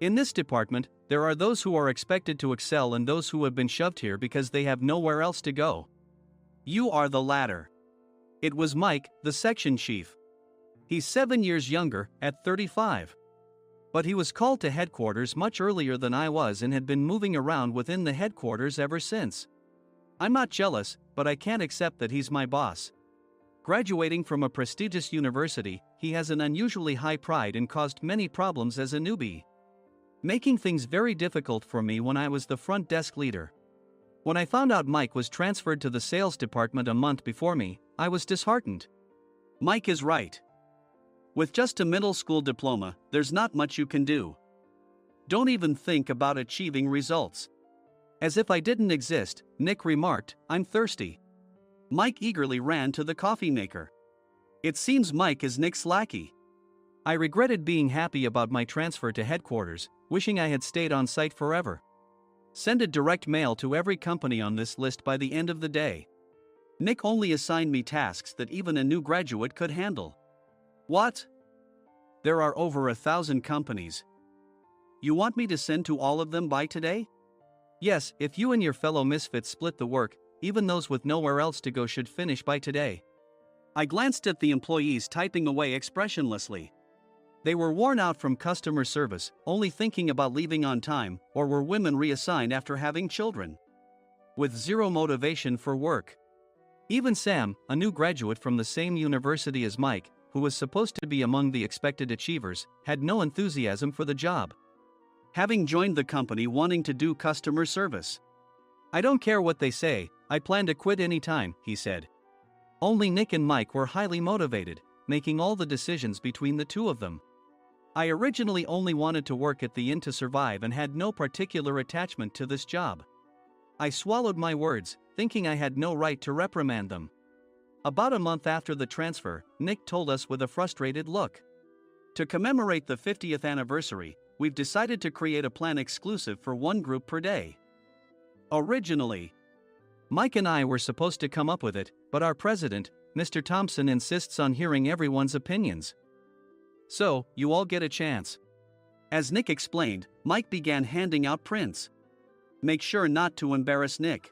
In this department, there are those who are expected to excel and those who have been shoved here because they have nowhere else to go. You are the latter. It was Mike, the section chief. He's 7 years younger, at 35. But he was called to headquarters much earlier than I was and had been moving around within the headquarters ever since. I'm not jealous, but I can't accept that he's my boss. Graduating from a prestigious university, he has an unusually high pride and caused many problems as a newbie, making things very difficult for me when I was the front desk leader. When I found out Mike was transferred to the sales department a month before me, I was disheartened. Mike is right. With just a middle school diploma, there's not much you can do. Don't even think about achieving results. As if I didn't exist, Nick remarked, I'm thirsty. Mike eagerly ran to the coffee maker. It seems Mike is Nick's lackey. I regretted being happy about my transfer to headquarters, wishing I had stayed on site forever. Send a direct mail to every company on this list by the end of the day. Nick only assigned me tasks that even a new graduate could handle. What? There are over 1,000 companies. You want me to send to all of them by today? Yes, if you and your fellow misfits split the work, even those with nowhere else to go should finish by today. I glanced at the employees typing away expressionlessly. They were worn out from customer service, only thinking about leaving on time, or were women reassigned after having children, with zero motivation for work. Even Sam, a new graduate from the same university as Mike, who was supposed to be among the expected achievers, had no enthusiasm for the job, having joined the company wanting to do customer service. I don't care what they say, I plan to quit any time, he said. Only Nick and Mike were highly motivated, making all the decisions between the two of them. I originally only wanted to work at the inn to survive and had no particular attachment to this job. I swallowed my words, thinking I had no right to reprimand them. About a month after the transfer, Nick told us with a frustrated look. To commemorate the 50th anniversary, we've decided to create a plan exclusive for one group per day. Originally, Mike and I were supposed to come up with it, but our president, Mr. Thompson, insists on hearing everyone's opinions. So, you all get a chance. As Nick explained, Mike began handing out prints. Make sure not to embarrass Nick.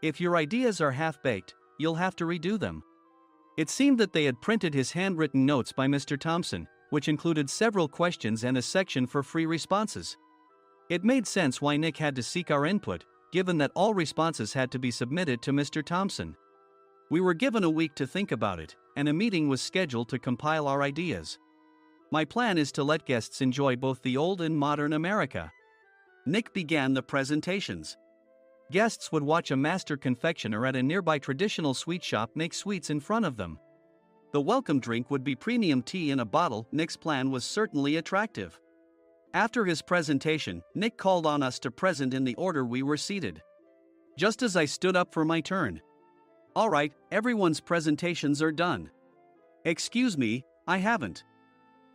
If your ideas are half-baked, you'll have to redo them. It seemed that they had printed his handwritten notes by Mr. Thompson, which included several questions and a section for free responses. It made sense why Nick had to seek our input, given that all responses had to be submitted to Mr. Thompson. We were given a week to think about it, and a meeting was scheduled to compile our ideas. My plan is to let guests enjoy both the old and modern America. Nick began the presentations. Guests would watch a master confectioner at a nearby traditional sweet shop make sweets in front of them. The welcome drink would be premium tea in a bottle. Nick's plan was certainly attractive. After his presentation, Nick called on us to present in the order we were seated. Just as I stood up for my turn. All right, everyone's presentations are done. Excuse me, I haven't.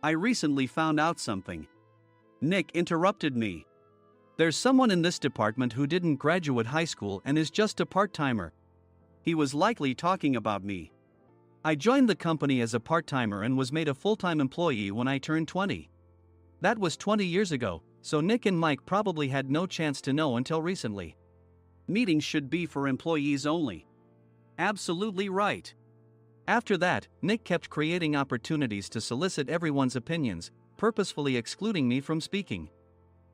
I recently found out something. Nick interrupted me. There's someone in this department who didn't graduate high school and is just a part-timer. He was likely talking about me. I joined the company as a part-timer and was made a full-time employee when I turned 20. That was 20 years ago, so Nick and Mike probably had no chance to know until recently. Meetings should be for employees only. Absolutely right. After that, Nick kept creating opportunities to solicit everyone's opinions, purposefully excluding me from speaking.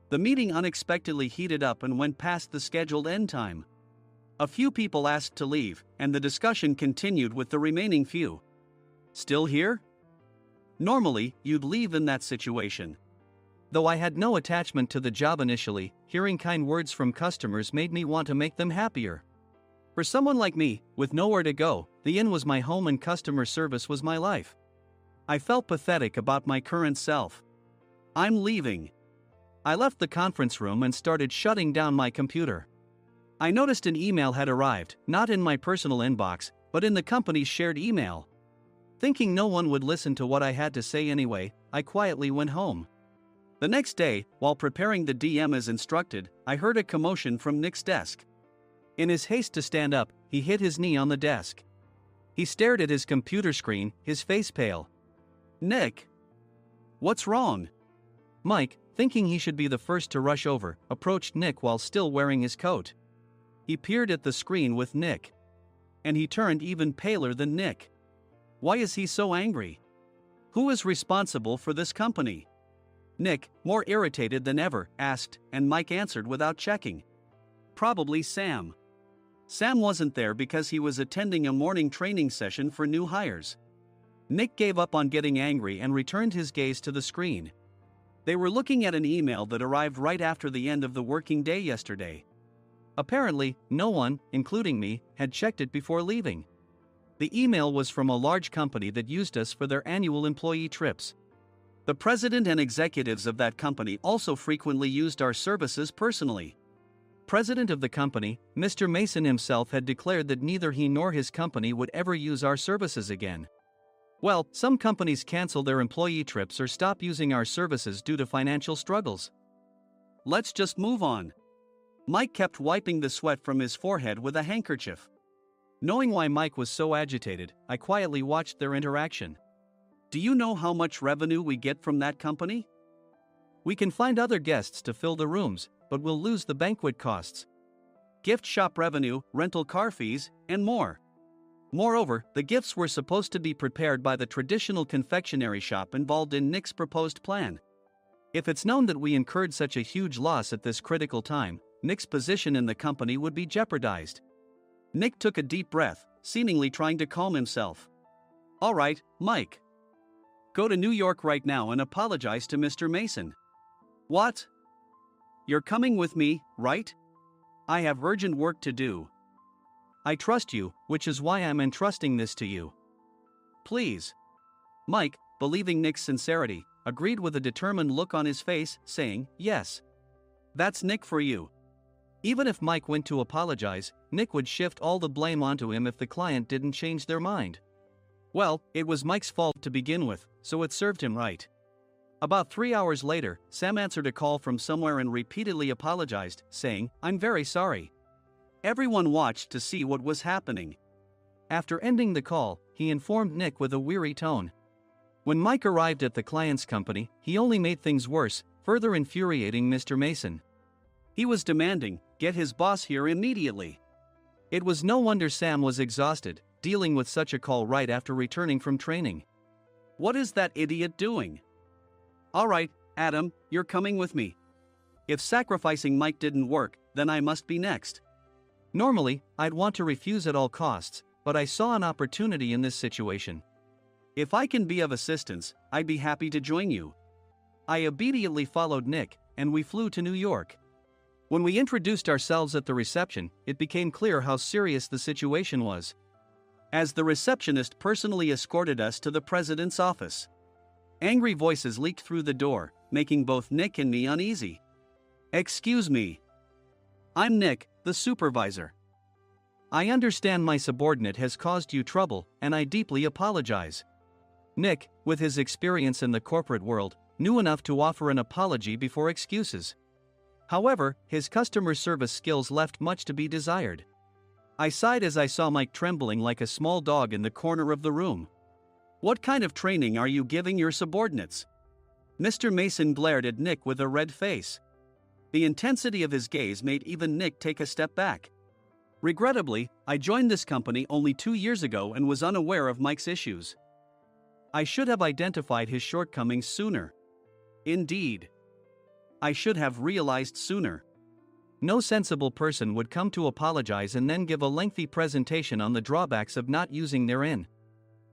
The meeting unexpectedly heated up and went past the scheduled end time. A few people asked to leave, and the discussion continued with the remaining few. Still here? Normally, you'd leave in that situation. Though I had no attachment to the job initially, hearing kind words from customers made me want to make them happier. For someone like me, with nowhere to go, the inn was my home and customer service was my life. I felt pathetic about my current self. I'm leaving. I left the conference room and started shutting down my computer. I noticed an email had arrived, not in my personal inbox, but in the company's shared email. Thinking no one would listen to what I had to say anyway, I quietly went home. The next day, while preparing the DM as instructed, I heard a commotion from Nick's desk. In his haste to stand up, he hit his knee on the desk. He stared at his computer screen, his face pale. "Nick! What's wrong?" Mike, thinking he should be the first to rush over, approached Nick while still wearing his coat. He peered at the screen with Nick. And he turned even paler than Nick. Why is he so angry? Who is responsible for this company? Nick, more irritated than ever, asked, and Mike answered without checking. Probably Sam. Sam wasn't there because he was attending a morning training session for new hires. Nick gave up on getting angry and returned his gaze to the screen. They were looking at an email that arrived right after the end of the working day yesterday. Apparently, no one, including me, had checked it before leaving. The email was from a large company that used us for their annual employee trips. The president and executives of that company also frequently used our services personally. President of the company, Mr. Mason himself had declared that neither he nor his company would ever use our services again. Well, some companies cancel their employee trips or stop using our services due to financial struggles. Let's just move on. Mike kept wiping the sweat from his forehead with a handkerchief. Knowing why Mike was so agitated, I quietly watched their interaction. Do you know how much revenue we get from that company? We can find other guests to fill the rooms, but we'll lose the banquet costs, gift shop revenue, rental car fees, and more. Moreover, the gifts were supposed to be prepared by the traditional confectionery shop involved in Nick's proposed plan. If it's known that we incurred such a huge loss at this critical time, Nick's position in the company would be jeopardized. Nick took a deep breath, seemingly trying to calm himself. All right, Mike. Go to New York right now and apologize to Mr. Mason. What? You're coming with me, right? I have urgent work to do. I trust you, which is why I'm entrusting this to you. Please. Mike, believing Nick's sincerity, agreed with a determined look on his face, saying, yes. That's Nick for you. Even if Mike went to apologize, Nick would shift all the blame onto him if the client didn't change their mind. Well, it was Mike's fault to begin with, so it served him right. About 3 hours later, Sam answered a call from somewhere and repeatedly apologized, saying, I'm very sorry. Everyone watched to see what was happening. After ending the call, he informed Nick with a weary tone. When Mike arrived at the client's company, he only made things worse, further infuriating Mr. Mason. He was demanding, get his boss here immediately. It was no wonder Sam was exhausted, dealing with such a call right after returning from training. What is that idiot doing? All right, Adam, you're coming with me. If sacrificing Mike didn't work, then I must be next. Normally, I'd want to refuse at all costs, but I saw an opportunity in this situation. If I can be of assistance, I'd be happy to join you. I obediently followed Nick, and we flew to New York. When we introduced ourselves at the reception, it became clear how serious the situation was, as the receptionist personally escorted us to the president's office. Angry voices leaked through the door, making both Nick and me uneasy. Excuse me. I'm Nick, the supervisor. I understand my subordinate has caused you trouble, and I deeply apologize. Nick, with his experience in the corporate world, knew enough to offer an apology before excuses. However, his customer service skills left much to be desired. I sighed as I saw Mike trembling like a small dog in the corner of the room. What kind of training are you giving your subordinates? Mr. Mason glared at Nick with a red face. The intensity of his gaze made even Nick take a step back. Regrettably, I joined this company only 2 years ago and was unaware of Mike's issues. I should have identified his shortcomings sooner. Indeed. I should have realized sooner. No sensible person would come to apologize and then give a lengthy presentation on the drawbacks of not using their in.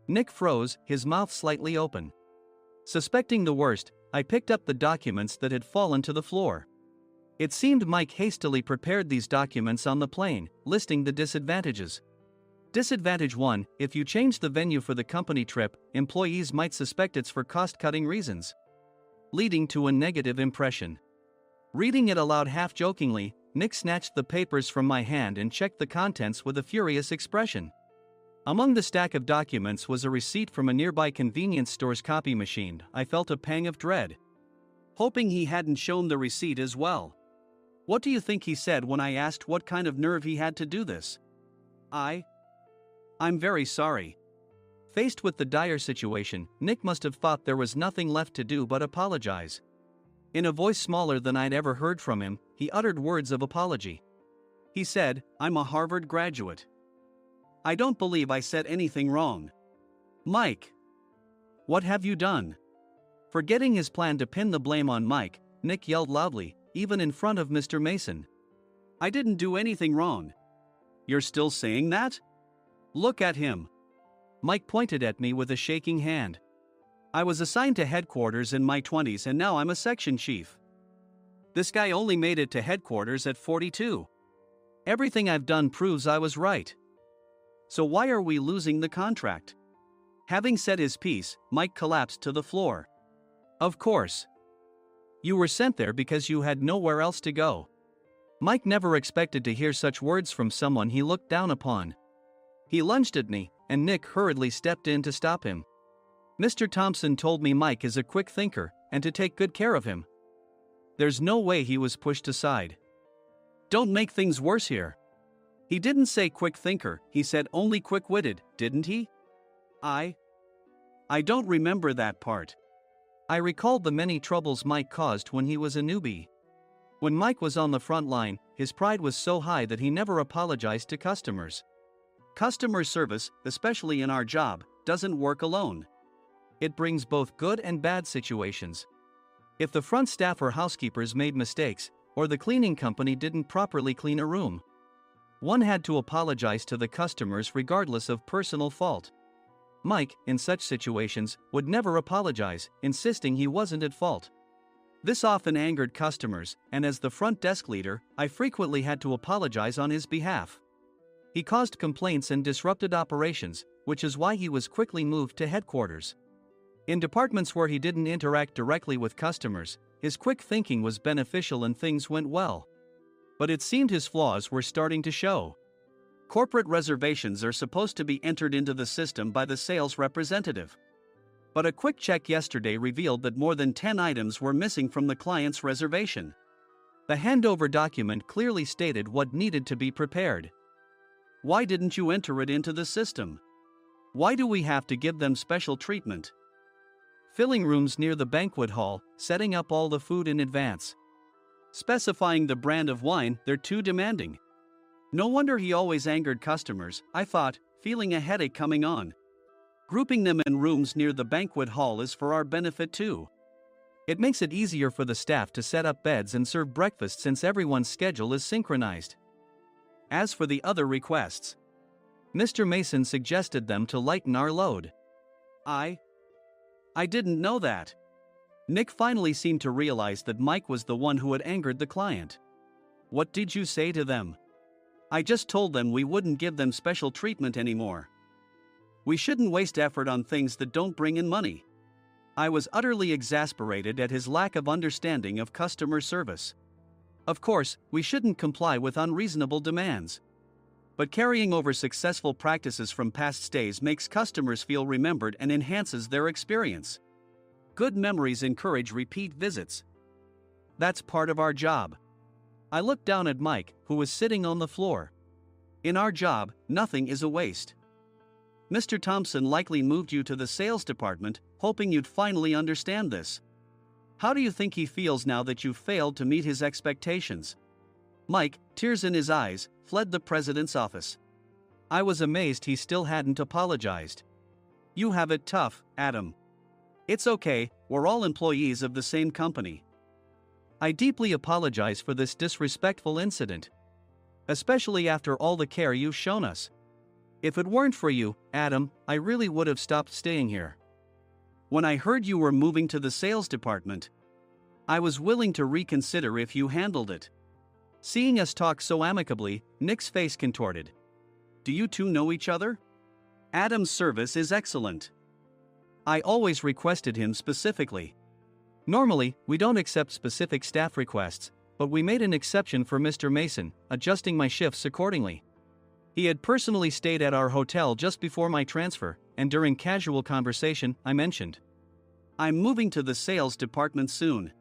Nick froze, his mouth slightly open. Suspecting the worst, I picked up the documents that had fallen to the floor. It seemed Mike hastily prepared these documents on the plane, listing the disadvantages. Disadvantage 1: if you change the venue for the company trip, employees might suspect it's for cost-cutting reasons, leading to a negative impression. Reading it aloud half-jokingly, Nick snatched the papers from my hand and checked the contents with a furious expression. Among the stack of documents was a receipt from a nearby convenience store's copy machine. I felt a pang of dread, hoping he hadn't shown the receipt as well. What do you think he said when I asked what kind of nerve he had to do this? I'm very sorry. Faced with the dire situation, Nick must have thought there was nothing left to do but apologize. In a voice smaller than I'd ever heard from him, he uttered words of apology. He said, "I'm a Harvard graduate. I don't believe I said anything wrong." Mike! What have you done? Forgetting his plan to pin the blame on Mike, Nick yelled loudly, even in front of Mr. Mason. "I didn't do anything wrong." "You're still saying that? Look at him." Mike pointed at me with a shaking hand. "I was assigned to headquarters in my 20s and now I'm a section chief. This guy only made it to headquarters at 42. Everything I've done proves I was right. So why are we losing the contract?" Having said his piece, Mike collapsed to the floor. "Of course. You were sent there because you had nowhere else to go." Mike never expected to hear such words from someone he looked down upon. He lunged at me, and Nick hurriedly stepped in to stop him. "Mr. Thompson told me Mike is a quick thinker, and to take good care of him." There's no way he was pushed aside. "Don't make things worse here." "He didn't say quick thinker, he said only quick-witted, didn't he?" I don't remember that part." I recalled the many troubles Mike caused when he was a newbie. When Mike was on the front line, his pride was so high that he never apologized to customers. Customer service, especially in our job, doesn't work alone. It brings both good and bad situations. If the front staff or housekeepers made mistakes, or the cleaning company didn't properly clean a room, one had to apologize to the customers regardless of personal fault. Mike, in such situations, would never apologize, insisting he wasn't at fault. This often angered customers, and as the front desk leader, I frequently had to apologize on his behalf. He caused complaints and disrupted operations, which is why he was quickly moved to headquarters. In departments where he didn't interact directly with customers, his quick thinking was beneficial and things went well. But it seemed his flaws were starting to show. Corporate reservations are supposed to be entered into the system by the sales representative. But a quick check yesterday revealed that more than 10 items were missing from the client's reservation. The handover document clearly stated what needed to be prepared. Why didn't you enter it into the system? Why do we have to give them special treatment? Filling rooms near the banquet hall, setting up all the food in advance. Specifying the brand of wine, they're too demanding. No wonder he always angered customers, I thought, feeling a headache coming on. Grouping them in rooms near the banquet hall is for our benefit too. It makes it easier for the staff to set up beds and serve breakfast since everyone's schedule is synchronized. As for the other requests, Mr. Mason suggested them to lighten our load. I didn't know that. Nick finally seemed to realize that Mike was the one who had angered the client. What did you say to them? I just told them we wouldn't give them special treatment anymore. We shouldn't waste effort on things that don't bring in money. I was utterly exasperated at his lack of understanding of customer service. Of course, we shouldn't comply with unreasonable demands. But carrying over successful practices from past stays makes customers feel remembered and enhances their experience. Good memories encourage repeat visits. That's part of our job. I looked down at Mike, who was sitting on the floor. In our job, nothing is a waste. Mr. Thompson likely moved you to the sales department, hoping you'd finally understand this. How do you think he feels now that you've failed to meet his expectations? Mike, tears in his eyes, fled the president's office. I was amazed he still hadn't apologized. You have it tough, Adam. It's okay, we're all employees of the same company. I deeply apologize for this disrespectful incident. Especially after all the care you've shown us. If it weren't for you, Adam, I really would have stopped staying here. When I heard you were moving to the sales department, I was willing to reconsider if you handled it. Seeing us talk so amicably, Nick's face contorted. Do you two know each other? Adam's service is excellent. I always requested him specifically. Normally, we don't accept specific staff requests, but we made an exception for Mr. Mason, adjusting my shifts accordingly. He had personally stayed at our hotel just before my transfer, and during casual conversation, I mentioned, I'm moving to the sales department soon.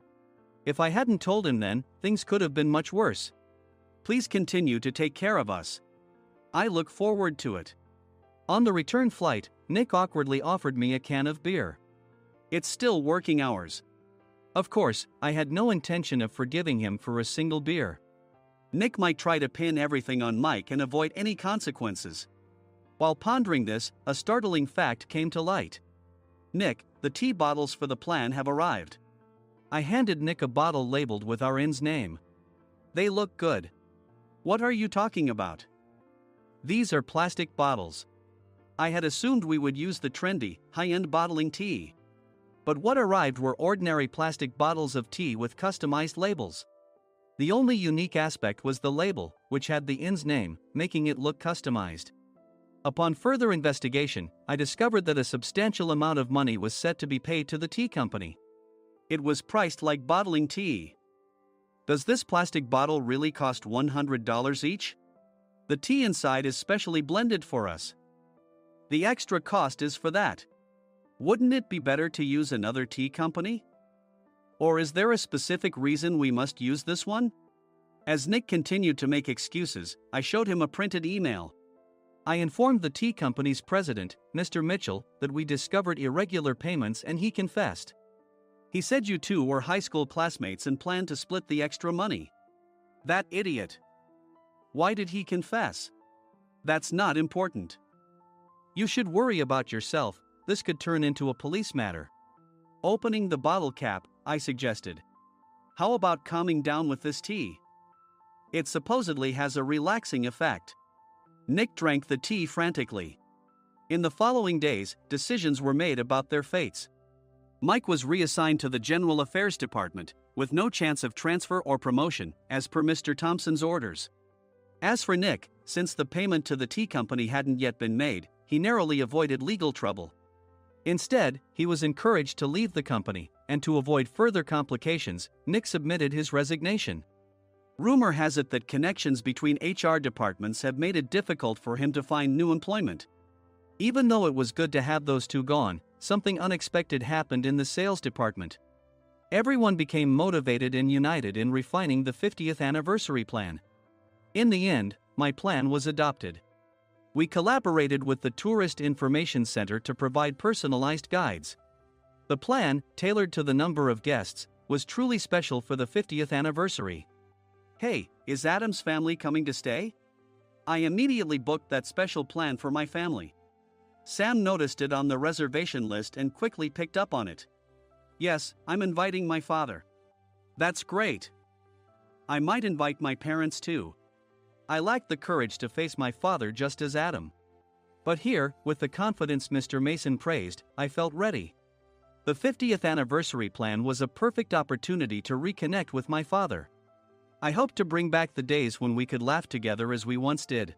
If I hadn't told him then, things could have been much worse. Please continue to take care of us. I look forward to it. On the return flight, Nick awkwardly offered me a can of beer. It's still working hours. Of course, I had no intention of forgiving him for a single beer. Nick might try to pin everything on Mike and avoid any consequences. While pondering this, a startling fact came to light. Nick, the tea bottles for the plan have arrived. I handed Nick a bottle labeled with our inn's name. They look good. What are you talking about? These are plastic bottles. I had assumed we would use the trendy, high-end bottling tea. But what arrived were ordinary plastic bottles of tea with customized labels. The only unique aspect was the label, which had the inn's name, making it look customized. Upon further investigation, I discovered that a substantial amount of money was set to be paid to the tea company. It was priced like bottling tea. Does this plastic bottle really cost $100 each? The tea inside is specially blended for us. The extra cost is for that. Wouldn't it be better to use another tea company? Or is there a specific reason we must use this one? As Nick continued to make excuses, I showed him a printed email. I informed the tea company's president, Mr. Mitchell, that we discovered irregular payments and he confessed. He said you two were high school classmates and planned to split the extra money. That idiot. Why did he confess? That's not important. You should worry about yourself, this could turn into a police matter. Opening the bottle cap, I suggested. How about calming down with this tea? It supposedly has a relaxing effect. Nick drank the tea frantically. In the following days, decisions were made about their fates. Mike was reassigned to the General Affairs Department, with no chance of transfer or promotion, as per Mr. Thompson's orders. As for Nick, since the payment to the tea company hadn't yet been made, he narrowly avoided legal trouble. Instead, he was encouraged to leave the company, and to avoid further complications, Nick submitted his resignation. Rumor has it that connections between HR departments have made it difficult for him to find new employment. Even though it was good to have those two gone, something unexpected happened in the sales department. Everyone became motivated and united in refining the 50th anniversary plan. In the end, my plan was adopted. We collaborated with the Tourist Information Center to provide personalized guides. The plan, tailored to the number of guests, was truly special for the 50th anniversary. Hey, is Adam's family coming to stay? I immediately booked that special plan for my family. Sam noticed it on the reservation list and quickly picked up on it. Yes, I'm inviting my father. That's great. I might invite my parents too. I lacked the courage to face my father just as Adam. But here, with the confidence Mr. Mason praised, I felt ready. The 50th anniversary plan was a perfect opportunity to reconnect with my father. I hoped to bring back the days when we could laugh together as we once did.